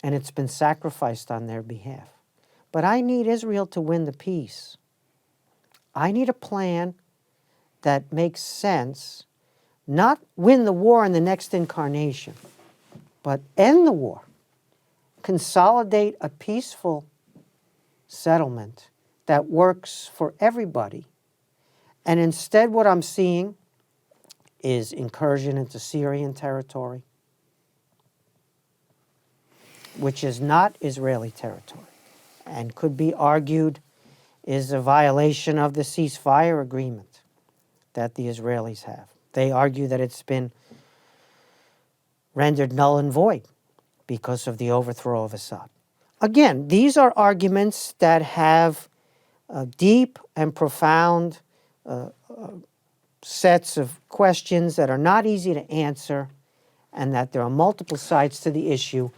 and it's been sacrificed on their behalf. But I need Israel to win the peace. I need a plan that makes sense, not win the war in the next incarnation, but end the war, consolidate a peaceful settlement that works for everybody. And instead what I'm seeing is incursion into Syrian territory, which is not Israeli territory, and could be argued is a violation of the ceasefire agreement that the Israelis have. They argue that it's been rendered null and void because of the overthrow of Assad. Again, these are arguments that have deep and profound sets of questions that are not easy to answer, and that there are multiple sides to the issue.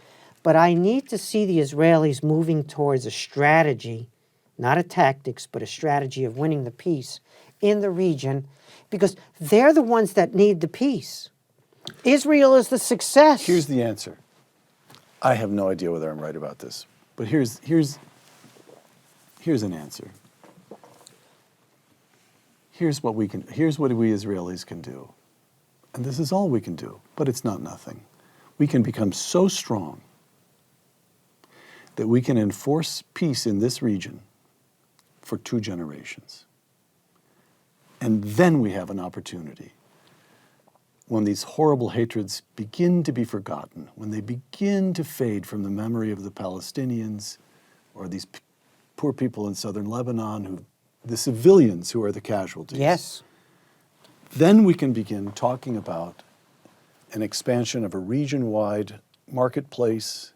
But I need to see the Israelis moving towards a strategy, not a tactics, but a strategy of winning the peace in the region, because they're the ones that need the peace. Israel is the success. Here's the answer. I have no idea whether I'm right about this, but here's an answer. Here's what we Israelis can do. And this is all we can do, but it's not nothing. We can become so strong that we can enforce peace in this region for 2 generations. And then we have an opportunity. When these horrible hatreds begin to be forgotten, when they begin to fade from the memory of the Palestinians or these poor people in southern Lebanon, the civilians who are the casualties. Yes. Then we can begin talking about an expansion of a region-wide marketplace.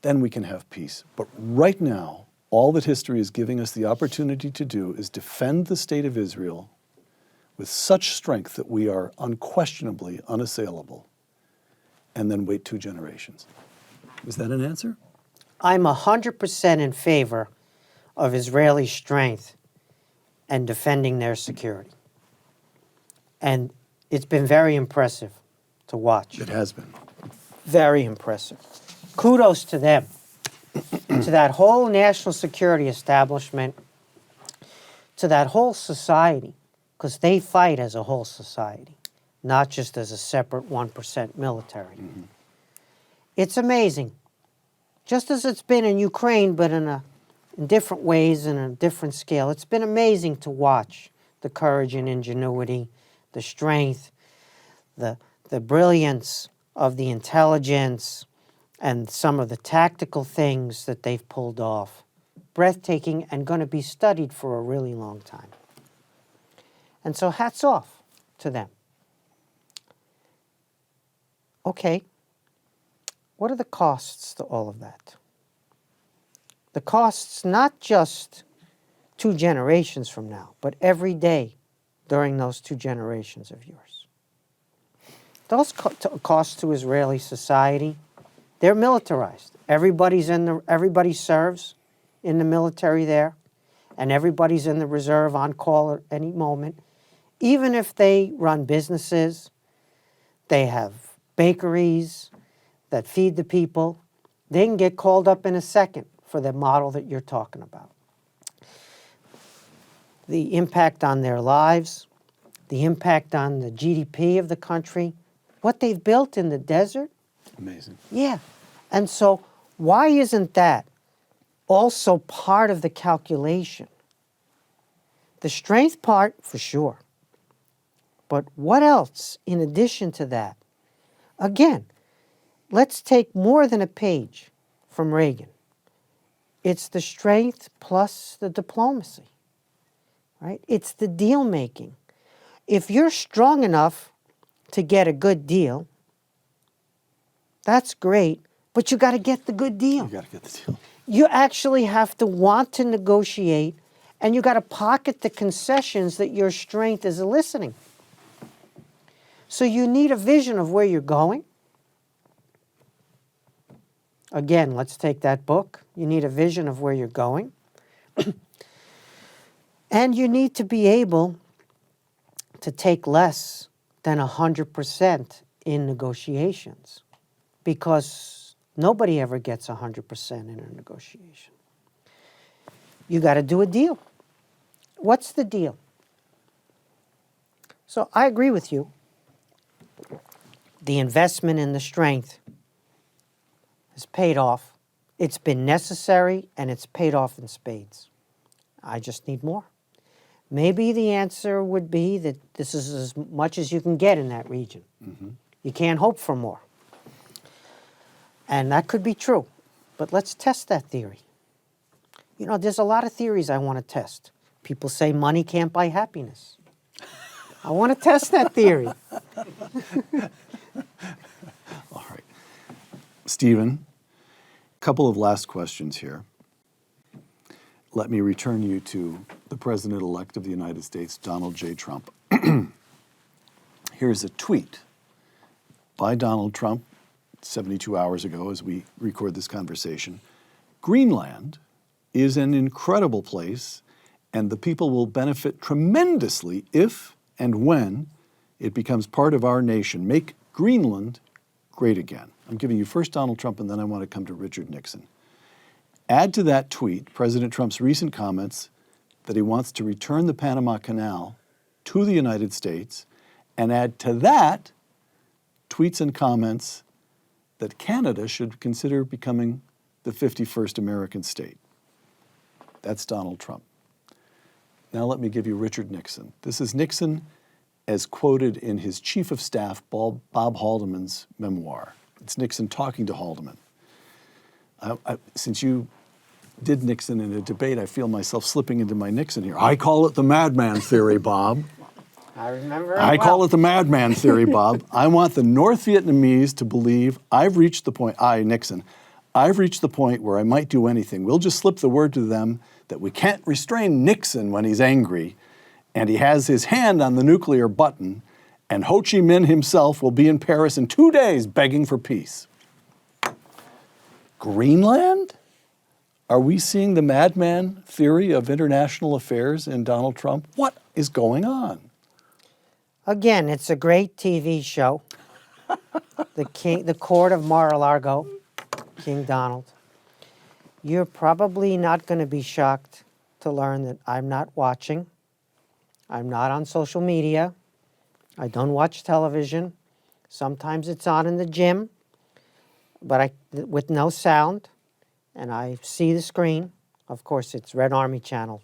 Then we can have peace. But right now, all that history is giving us the opportunity to do is defend the state of Israel with such strength that we are unquestionably unassailable, and then wait 2 generations. Is that an answer? I'm 100% in favor of Israeli strength and defending their security. And it's been very impressive to watch. It has been. Very impressive. Kudos to them, to that whole national security establishment, to that whole society, because they fight as a whole society, not just as a separate 1% military. Mm-hmm. It's amazing, just as it's been in Ukraine, but in different ways and a different scale. It's been amazing to watch the courage and ingenuity, the strength, the brilliance of the intelligence, and some of the tactical things that they've pulled off, breathtaking and going to be studied for a really long time. And so hats off to them. Okay, what are the costs to all of that? The costs not just 2 generations from now, but every day during those 2 generations of yours. Those costs to Israeli society, they're militarized. Everybody serves in the military there, and everybody's in the reserve on call at any moment. Even if they run businesses, they have bakeries that feed the people, they can get called up in a second for the model that you're talking about. The impact on their lives, the impact on the GDP of the country, what they've built in the desert. Amazing. Yeah. And so why isn't that also part of the calculation? The strength part, for sure. But what else in addition to that? Again, let's take more than a page from Reagan. It's the strength plus the diplomacy, right? It's the deal making. If you're strong enough to get a good deal, that's great, but you got to get the good deal. You got to get the deal. You actually have to want to negotiate, and you got to pocket the concessions that your strength is eliciting. So you need a vision of where you're going. Again, let's take that book. You need a vision of where you're going. And you need to be able to take less than 100% in negotiations, because nobody ever gets 100% in a negotiation. You got to do a deal. What's the deal? So I agree with you. The investment in the strength has paid off. It's been necessary, and it's paid off in spades. I just need more. Maybe the answer would be that this is as much as you can get in that region. Mm-hmm. You can't hope for more. And that could be true. But let's test that theory. You know, there's a lot of theories I want to test. People say money can't buy happiness. I want to test that theory. All right. Stephen, a couple of last questions here. Let me return you to the President-elect of the United States, Donald J. Trump. Here's a tweet by Donald Trump 72 hours ago as we record this conversation. Greenland is an incredible place, and the people will benefit tremendously if and when it becomes part of our nation. Make Greenland great again. I'm giving you first Donald Trump, and then I want to come to Richard Nixon. Add to that tweet President Trump's recent comments that he wants to return the Panama Canal to the United States, and add to that tweets and comments that Canada should consider becoming the 51st American state. That's Donald Trump. Now let me give you Richard Nixon. This is Nixon as quoted in his chief of staff, Bob Haldeman's memoir. It's Nixon talking to Haldeman. Since you did Nixon in a debate, I feel myself slipping into my Nixon here. I call it the Madman theory, Bob. I remember I call it the Madman theory, Bob. I want the North Vietnamese to believe I've reached the point, Nixon, I've reached the point where I might do anything. We'll just slip the word to them that we can't restrain Nixon when he's angry, and he has his hand on the nuclear button, and Ho Chi Minh himself will be in Paris in 2 days begging for peace. Greenland? Are we seeing the madman theory of international affairs in Donald Trump? What is going on? Again, it's a great TV show. The Court of Mar-a-Lago, King Donald. You're probably not going to be shocked to learn that I'm not watching. I'm not on social media. I don't watch television. Sometimes it's on in the gym, but with no sound, and I see the screen. Of course, it's Red Army Channel,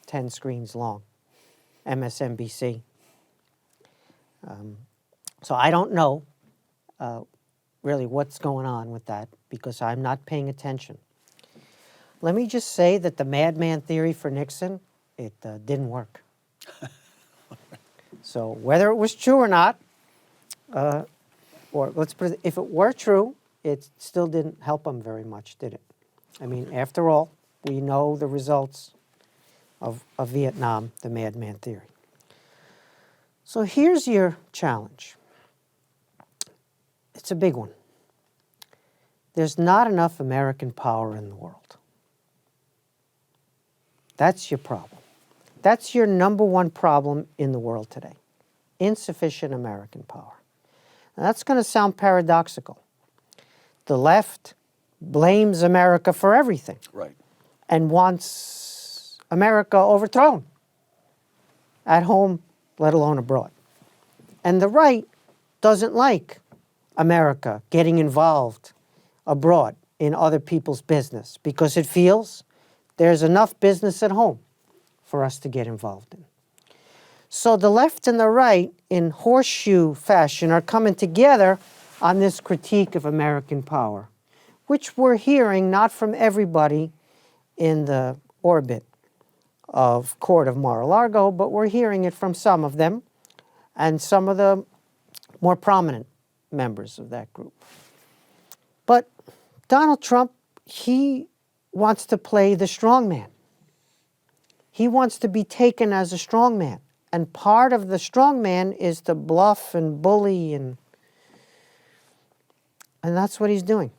10 screens long, MSNBC. So I don't know really what's going on with that because I'm not paying attention. Let me just say that the Madman theory for Nixon, it didn't work. So whether it was true or not, or let's put it, if it were true, it still didn't help him very much, did it? I mean, after all, we know the results of Vietnam, the Madman theory. So here's your challenge. It's a big one. There's not enough American power in the world. That's your problem. That's your number one problem in the world today. Insufficient American power. Now, that's going to sound paradoxical. The left blames America for everything. Right. And wants America overthrown at home, let alone abroad. And the right doesn't like America getting involved abroad in other people's business because it feels there's enough business at home for us to get involved in. So the left and the right, in horseshoe fashion, are coming together on this critique of American power, which we're hearing not from everybody in the orbit of Court of Mar-a-Lago, but we're hearing it from some of them and some of the more prominent members of that group. But Donald Trump, he wants to play the strong man. He wants to be taken as a strong man. And part of the strong man is to bluff and bully, and that's what he's doing.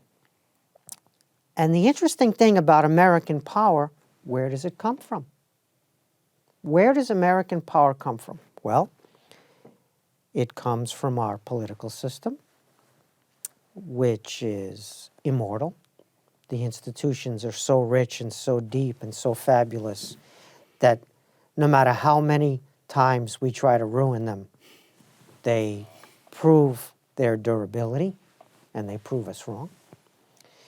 And the interesting thing about American power, where does it come from? Where does American power come from? Well, it comes from our political system, which is immortal. The institutions are so rich and so deep and so fabulous that no matter how many times we try to ruin them, they prove their durability and they prove us wrong.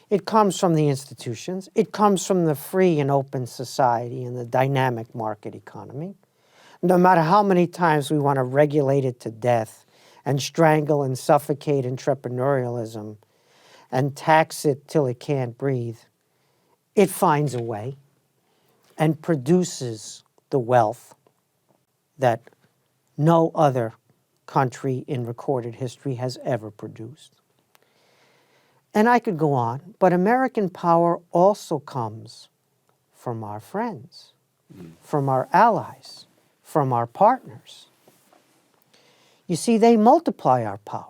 It comes from the institutions. It comes from the free and open society and the dynamic market economy. No matter how many times we want to regulate it to death and strangle and suffocate entrepreneurialism and tax it till it can't breathe, it finds a way and produces the wealth that no other country in recorded history has ever produced. And I could go on, but American power also comes from our friends, from our allies, from our partners. You see, they multiply our power.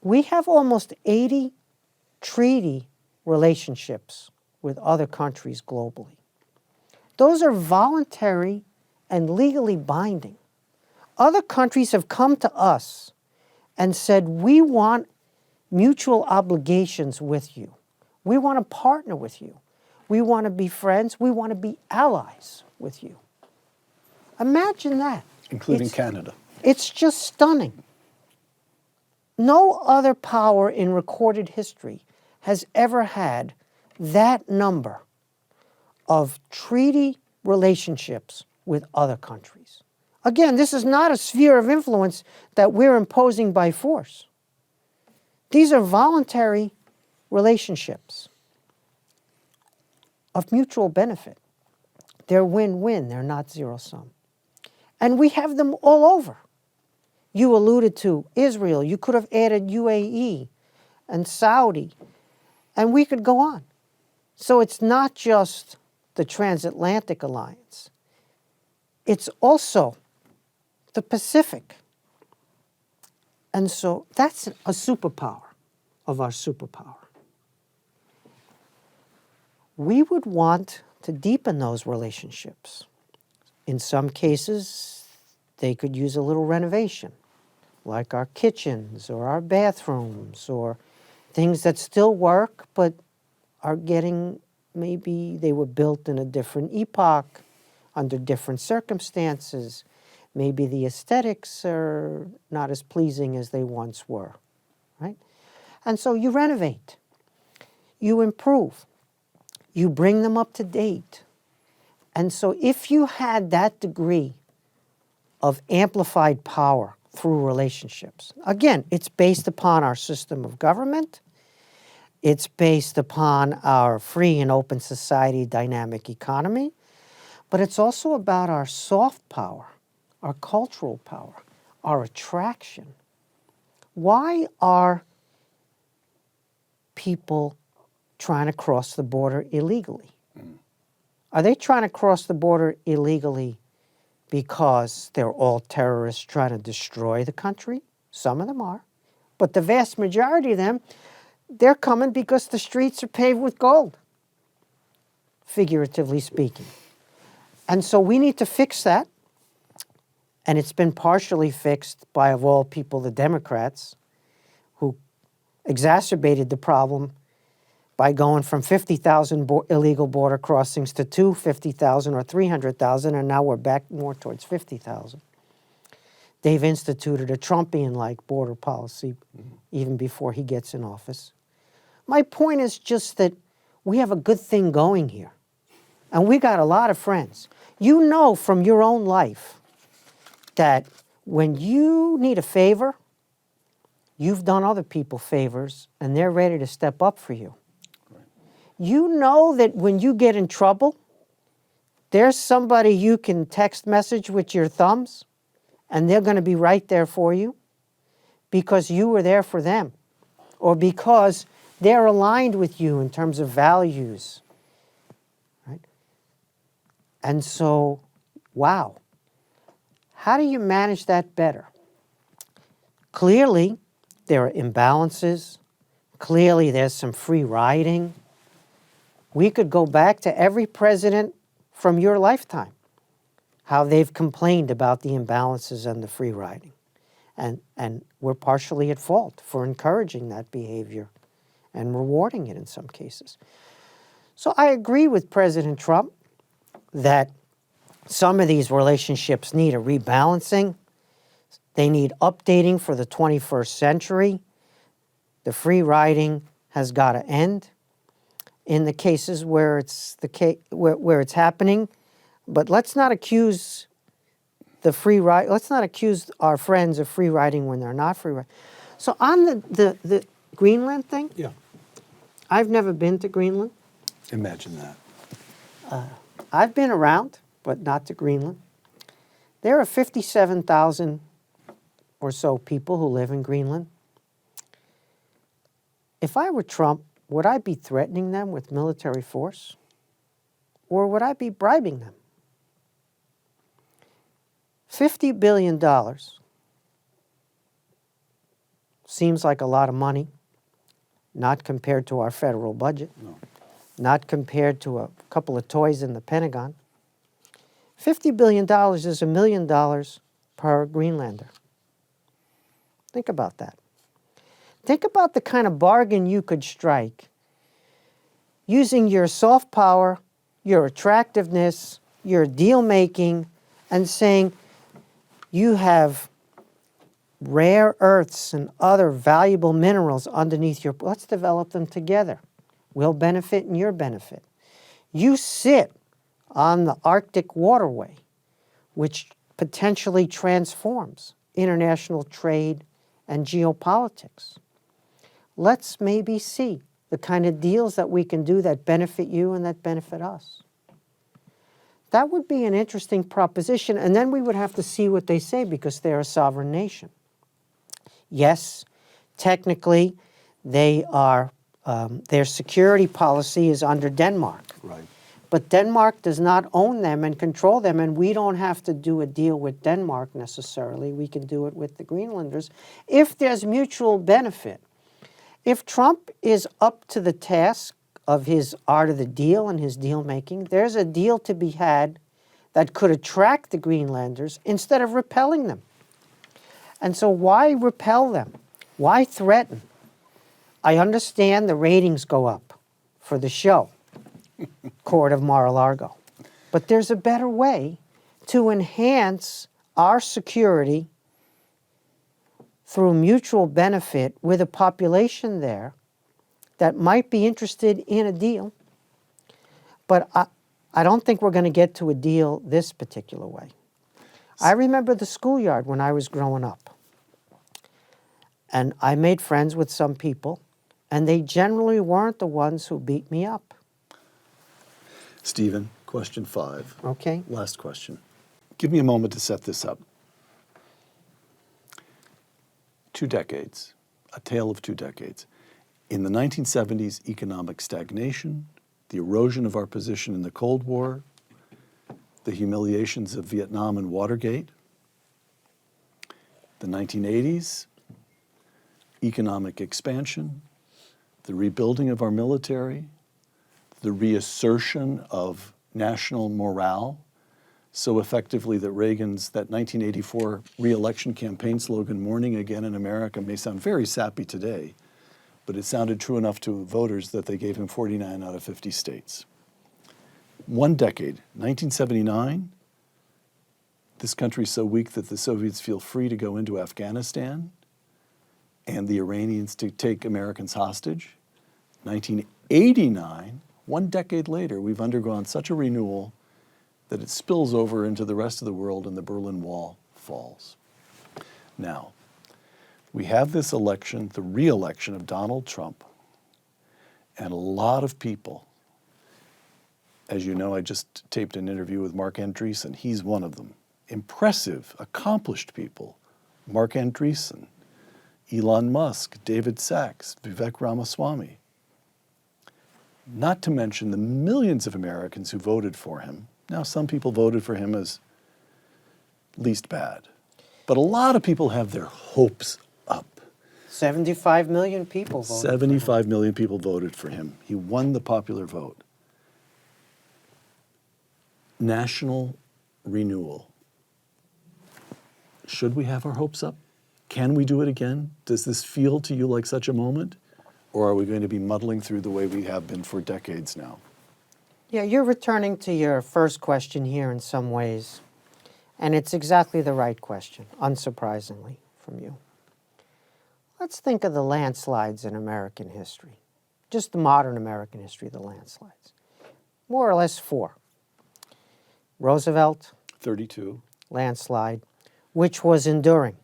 We have almost 80 treaty relationships with other countries globally. Those are voluntary and legally binding. Other countries have come to us and said, we want mutual obligations with you. We want to partner with you. We want to be friends. We want to be allies with you. Imagine that. Including Canada. It's just stunning. No other power in recorded history has ever had that number of treaty relationships with other countries. Again, this is not a sphere of influence that we're imposing by force. These are voluntary relationships of mutual benefit. They're win-win, they're not zero-sum. And we have them all over. You alluded to Israel. You could have added UAE and Saudi, and we could go on. So it's not just the transatlantic alliance. It's also the Pacific. And so that's a superpower of our superpower. We would want to deepen those relationships. In some cases, they could use a little renovation, like our kitchens or our bathrooms or things that still work but are getting, maybe they were built in a different epoch, under different circumstances. Maybe the aesthetics are not as pleasing as they once were, right? And so you renovate, you improve, you bring them up to date. And so if you had that degree of amplified power through relationships. Again, it's based upon our system of government. It's based upon our free and open society, dynamic economy. But it's also about our soft power, our cultural power, our attraction. Why are people trying to cross the border illegally? Are they trying to cross the border illegally because they're all terrorists trying to destroy the country? Some of them are. But the vast majority of them, they're coming because the streets are paved with gold, figuratively speaking. And so we need to fix that. And it's been partially fixed by, of all people, the Democrats, who exacerbated the problem by going from 50,000 illegal border crossings to 250,000 or 300,000, and now we're back more towards 50,000. They've instituted a Trumpian-like border policy even before he gets in office. My point is just that we have a good thing going here, and we got a lot of friends. You know from your own life that when you need a favor, you've done other people favors, and they're ready to step up for you. You know that when you get in trouble, there's somebody you can text message with your thumbs, and they're going to be right there for you because you were there for them, or because they're aligned with you in terms of values. Right? And so, wow. How do you manage that better? Clearly, there are imbalances. Clearly, there's some free riding. We could go back to every president from your lifetime, how they've complained about the imbalances and the free riding. And we're partially at fault for encouraging that behavior and rewarding it in some cases. So I agree with President Trump that some of these relationships need a rebalancing. They need updating for the 21st century. The free riding has got to end in the cases where where it's happening. But let's not accuse let's not accuse our friends of free riding when they're not free riding. So on the Greenland thing, Yeah. I've never been to Greenland. Imagine that. I've been around, but not to Greenland. There are 57,000 or so people who live in Greenland. If I were Trump, would I be threatening them with military force? Or would I be bribing them? $50 billion seems like a lot of money, not compared to our federal budget, not compared to a couple of toys in the Pentagon. $50 billion is $1 million per Greenlander. Think about that. Think about the kind of bargain you could strike using your soft power, your attractiveness, your deal-making, and saying, you have rare earths and other valuable minerals underneath your... Let's develop them together. We'll benefit and you'll benefit. You sit on the Arctic waterway, which potentially transforms international trade and geopolitics. Let's maybe see the kind of deals that we can do that benefit you and that benefit us. That would be an interesting proposition, and then we would have to see what they say because they're a sovereign nation. Yes, technically, they are, their security policy is under Denmark. Right. But Denmark does not own them and control them, and we don't have to do a deal with Denmark necessarily. We can do it with the Greenlanders if there's mutual benefit. If Trump is up to the task of his art of the deal and his deal-making, there's a deal to be had that could attract the Greenlanders instead of repelling them. And so why repel them? Why threaten? I understand the ratings go up for the show, Court of Mar-a-Lago. But there's a better way to enhance our security through mutual benefit with a population there that might be interested in a deal. But I don't think we're going to get to a deal this particular way. I remember the schoolyard when I was growing up. And I made friends with some people, and they generally weren't the ones who beat me up. Stephen, question 5. Okay? Last question. Give me a moment to set this up. 2 decades, a tale of 2 decades. In the 1970s, economic stagnation, the erosion of our position in the Cold War, the humiliations of Vietnam and Watergate. The 1980s, economic expansion, the rebuilding of our military, the reassertion of national morale so effectively that Reagan's, that 1984 re-election campaign slogan, "Morning Again in America," may sound very sappy today, but it sounded true enough to voters that they gave him 49 out of 50 states. 1 decade, 1979, this country's so weak that the Soviets feel free to go into Afghanistan and the Iranians to take Americans hostage. 1989, 1 decade later, we've undergone such a renewal that it spills over into the rest of the world and the Berlin Wall falls. Now, we have this election, the re-election of Donald Trump, and a lot of people, as you know, I just taped an interview with Mark Andreessen. He's one of them. Impressive, accomplished people. Mark Andreessen, Elon Musk, David Sachs, Vivek Ramaswamy. Not to mention the millions of Americans who voted for him. Now, some people voted for him as least bad, but a lot of people have their hopes up. 75 million people voted. 75 million people voted for him. He won the popular vote. National renewal. Should we have our hopes up? Can we do it again? Does this feel to you like such a moment? Or are we going to be muddling through the way we have been for decades now? Yeah, you're returning to your first question here in some ways, and it's exactly the right question, unsurprisingly, from you. Let's think of the landslides in American history, just the modern American history, the landslides. More or less 4. Roosevelt, 32. landslide, which was enduring.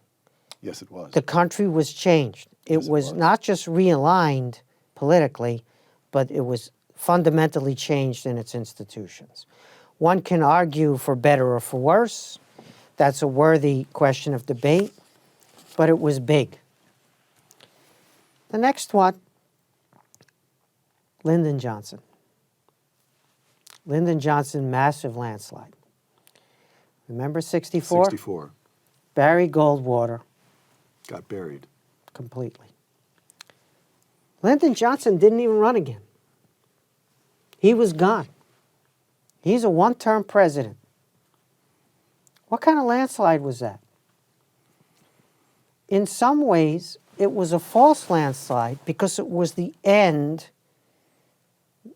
Yes, it was. The country was changed. It Yes, was not just realigned politically, but it was fundamentally changed in its institutions. One can argue for better or for worse. That's a worthy question of debate, but it was big. The next one, Lyndon Johnson. Lyndon Johnson, massive landslide. Remember 64? 64. Barry Goldwater Got buried. completely. Lyndon Johnson didn't even run again. He was gone. He's a one-term president. What kind of landslide was that? In some ways, it was a false landslide because it was the end,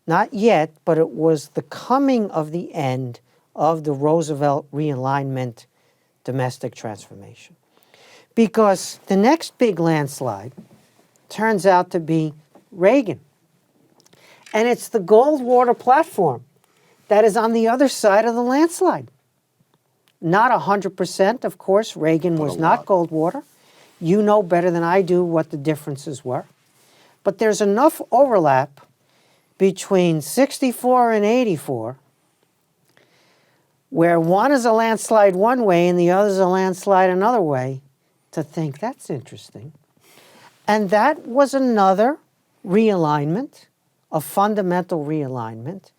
not yet, but it was the coming of the end of the Roosevelt realignment domestic transformation. Because the next big landslide turns out to be Reagan. And it's the Goldwater platform that is on the other side of the landslide. Not 100%, of course. Reagan was not Goldwater. You know better than I do what the differences were. But there's enough overlap between 64 and 84 where one is a landslide one way and the other is a landslide another way to think that's interesting. And that was another realignment, a fundamental realignment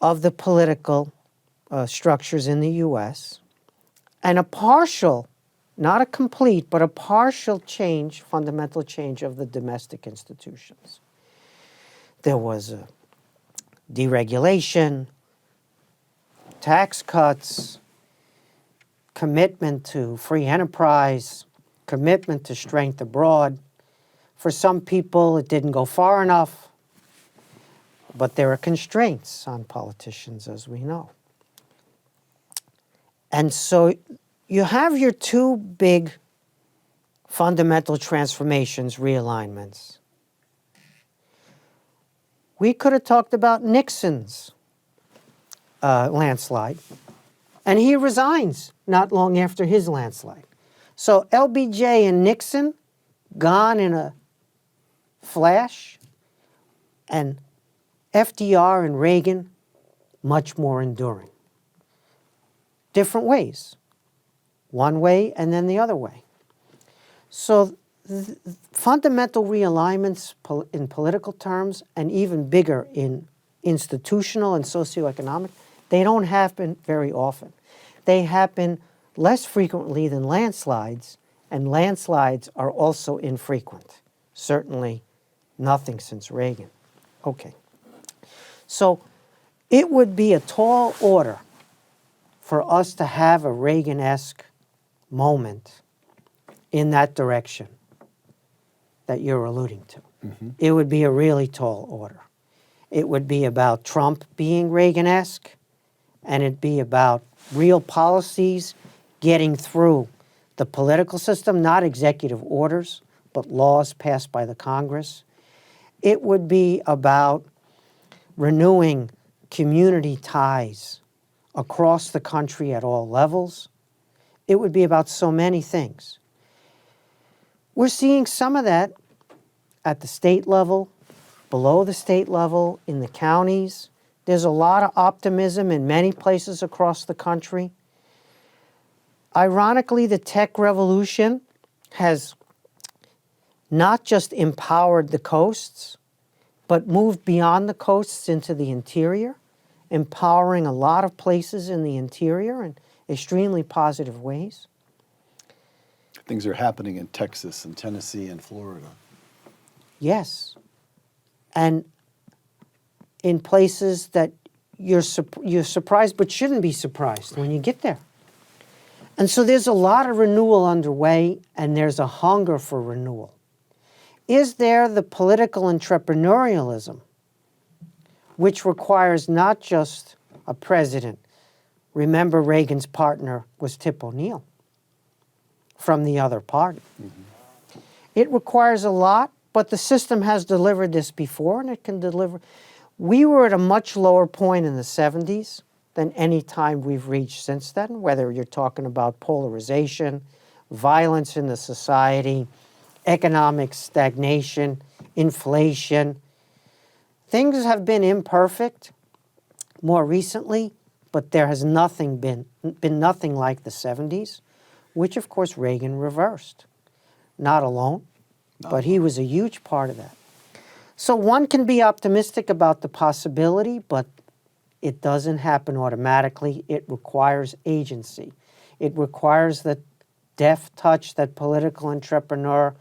of the political structures in the U.S. and a partial, not a complete, but a partial change, fundamental change of the domestic institutions. There was a deregulation, tax cuts, commitment to free enterprise, commitment to strength abroad. For some people, it didn't go far enough, but there are constraints on politicians, as we know. And so you have your 2 big fundamental transformations, realignments. We could have talked about Nixon's landslide, and he resigns not long after his landslide. So LBJ and Nixon, gone in a flash, and FDR and Reagan, much more enduring. Different ways. One way and then the other way. So fundamental realignments in political terms, and even bigger in institutional and socioeconomic, they don't happen very often. They happen less frequently than landslides, and landslides are also infrequent. Certainly nothing since Reagan. Okay. So it would be a tall order for us to have a Reagan-esque moment in that direction that you're alluding to. Mm-hmm. It would be a really tall order. It would be about Trump being Reagan-esque, and it'd be about real policies getting through the political system, not executive orders, but laws passed by the Congress. It would be about renewing community ties across the country at all levels. It would be about so many things. We're seeing some of that at the state level, below the state level, in the counties. There's a lot of optimism in many places across the country. Ironically, the tech revolution has not just empowered the coasts, but moved beyond the coasts into the interior, empowering a lot of places in the interior in extremely positive ways. Things are happening in Texas and Tennessee and Florida. Yes. And in places that you're surprised but shouldn't be surprised when you get there. And so there's a lot of renewal underway, and there's a hunger for renewal. Is there the political entrepreneurialism, which requires not just a president? Remember, Reagan's partner was Tip O'Neill from the other party. Mm-hmm. It requires a lot, but the system has delivered this before, and it can deliver. We were at a much lower point in the 70s than any time we've reached since then, whether you're talking about polarization, violence in the society, economic stagnation, inflation. Things have been imperfect more recently, but there has been nothing like the 70s, which of course Reagan reversed. Not alone, but he was a huge part of that. So one can be optimistic about the possibility, but it doesn't happen automatically. It requires agency. It requires that deft touch, that political entrepreneur,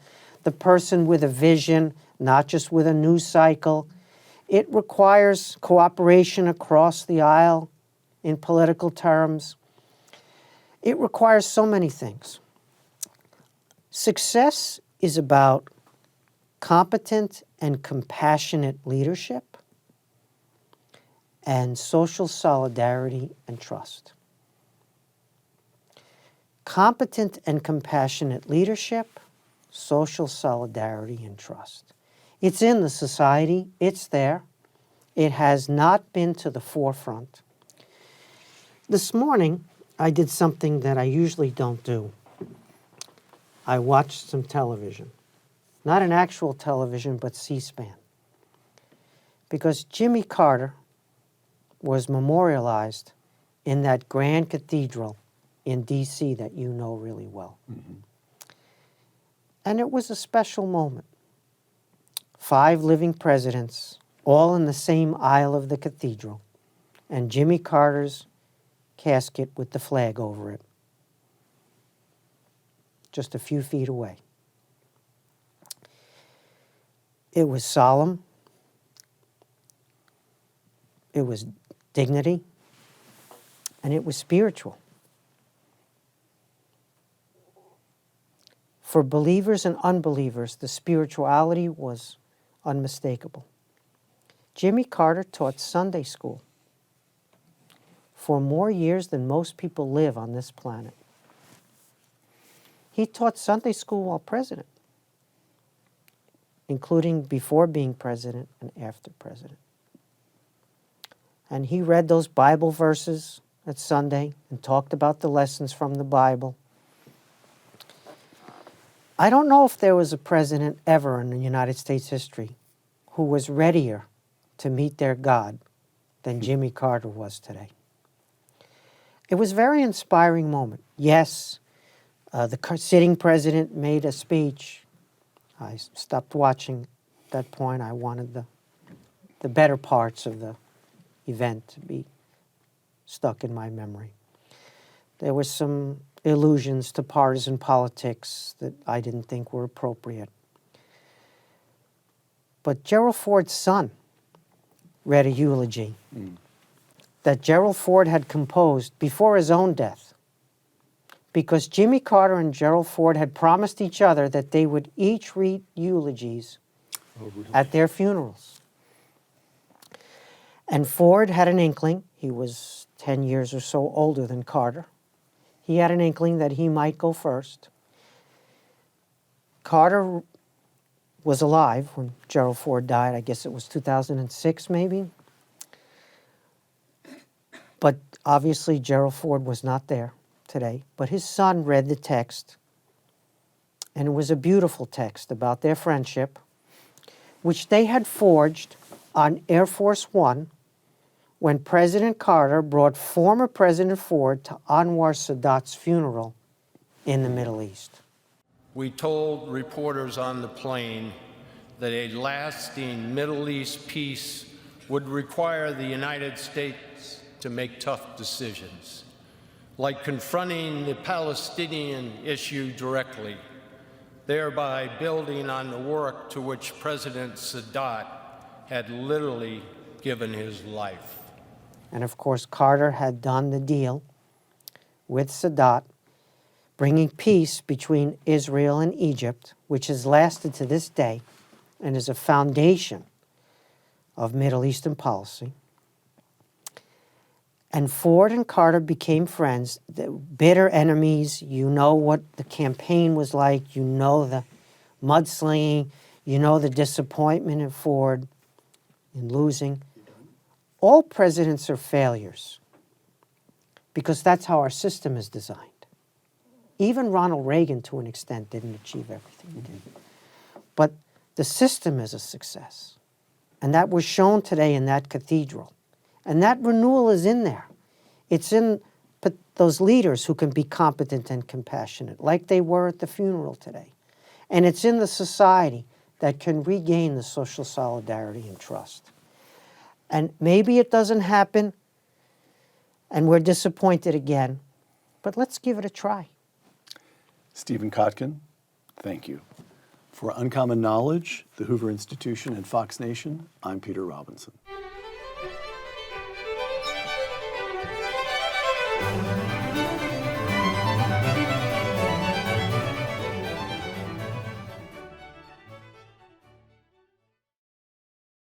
the person with a vision, not just with a news cycle. It requires cooperation across the aisle in political terms. It requires so many things. Success is about competent and compassionate leadership and social solidarity and trust. Competent and compassionate leadership, social solidarity and trust. It's in the society, it's there. It has not been to the forefront. This morning, I did something that I usually don't do. I watched some television. Not an actual television, but C-SPAN. Because Jimmy Carter was memorialized in that grand cathedral in D.C. that you know really well. Mm-hmm. And it was a special moment. 5 living presidents, all in the same aisle of the cathedral, and Jimmy Carter's casket with the flag over it, just a few feet away. It was solemn. It was dignity, and it was spiritual. For believers and unbelievers, the spirituality was unmistakable. Jimmy Carter taught Sunday school for more years than most people live on this planet. He taught Sunday school while president, including before being president and after president. And he read those Bible verses at Sunday and talked about the lessons from the Bible. I don't know if there was a president ever in the United States history who was readier to meet their God than Jimmy Carter was today. It was a very inspiring moment. Yes, the sitting president made a speech. I stopped watching at that point. I wanted the better parts of the event to be stuck in my memory. There were some allusions to partisan politics that I didn't think were appropriate. But Gerald Ford's son read a eulogy that Gerald Ford had composed before his own death, because Jimmy Carter and Gerald Ford had promised each other that they would each read eulogies at their funerals. And Ford had an inkling. He was 10 years or so older than Carter. He had an inkling that he might go first. Carter was alive when Gerald Ford died. I guess it was 2006 maybe. But obviously Gerald Ford was not there today. But his son read the text, and it was a beautiful text about their friendship, which they had forged on Air Force One when President Carter brought former President Ford to Anwar Sadat's funeral in the Middle East. We told reporters on the plane that a lasting Middle East peace would require the United States to make tough decisions, like confronting the Palestinian issue directly, thereby building on the work to which President Sadat had literally given his life. And of course, Carter had done the deal with Sadat, bringing peace between Israel and Egypt, which has lasted to this day and is a foundation of Middle Eastern policy. And Ford and Carter became friends, the bitter enemies. You know what the campaign was like. You know the mudslinging. You know the disappointment of Ford in losing. All presidents are failures because that's how our system is designed. Even Ronald Reagan, to an extent, didn't achieve everything he did. But the system is a success. And that was shown today in that cathedral. And that renewal is in there. It's in those leaders who can be competent and compassionate, like they were at the funeral today. And it's in the society that can regain the social solidarity and trust. And maybe it doesn't happen, and we're disappointed again, but let's give it a try. Stephen Kotkin, thank you. For Uncommon Knowledge, the Hoover Institution, and Fox Nation, I'm Peter Robinson.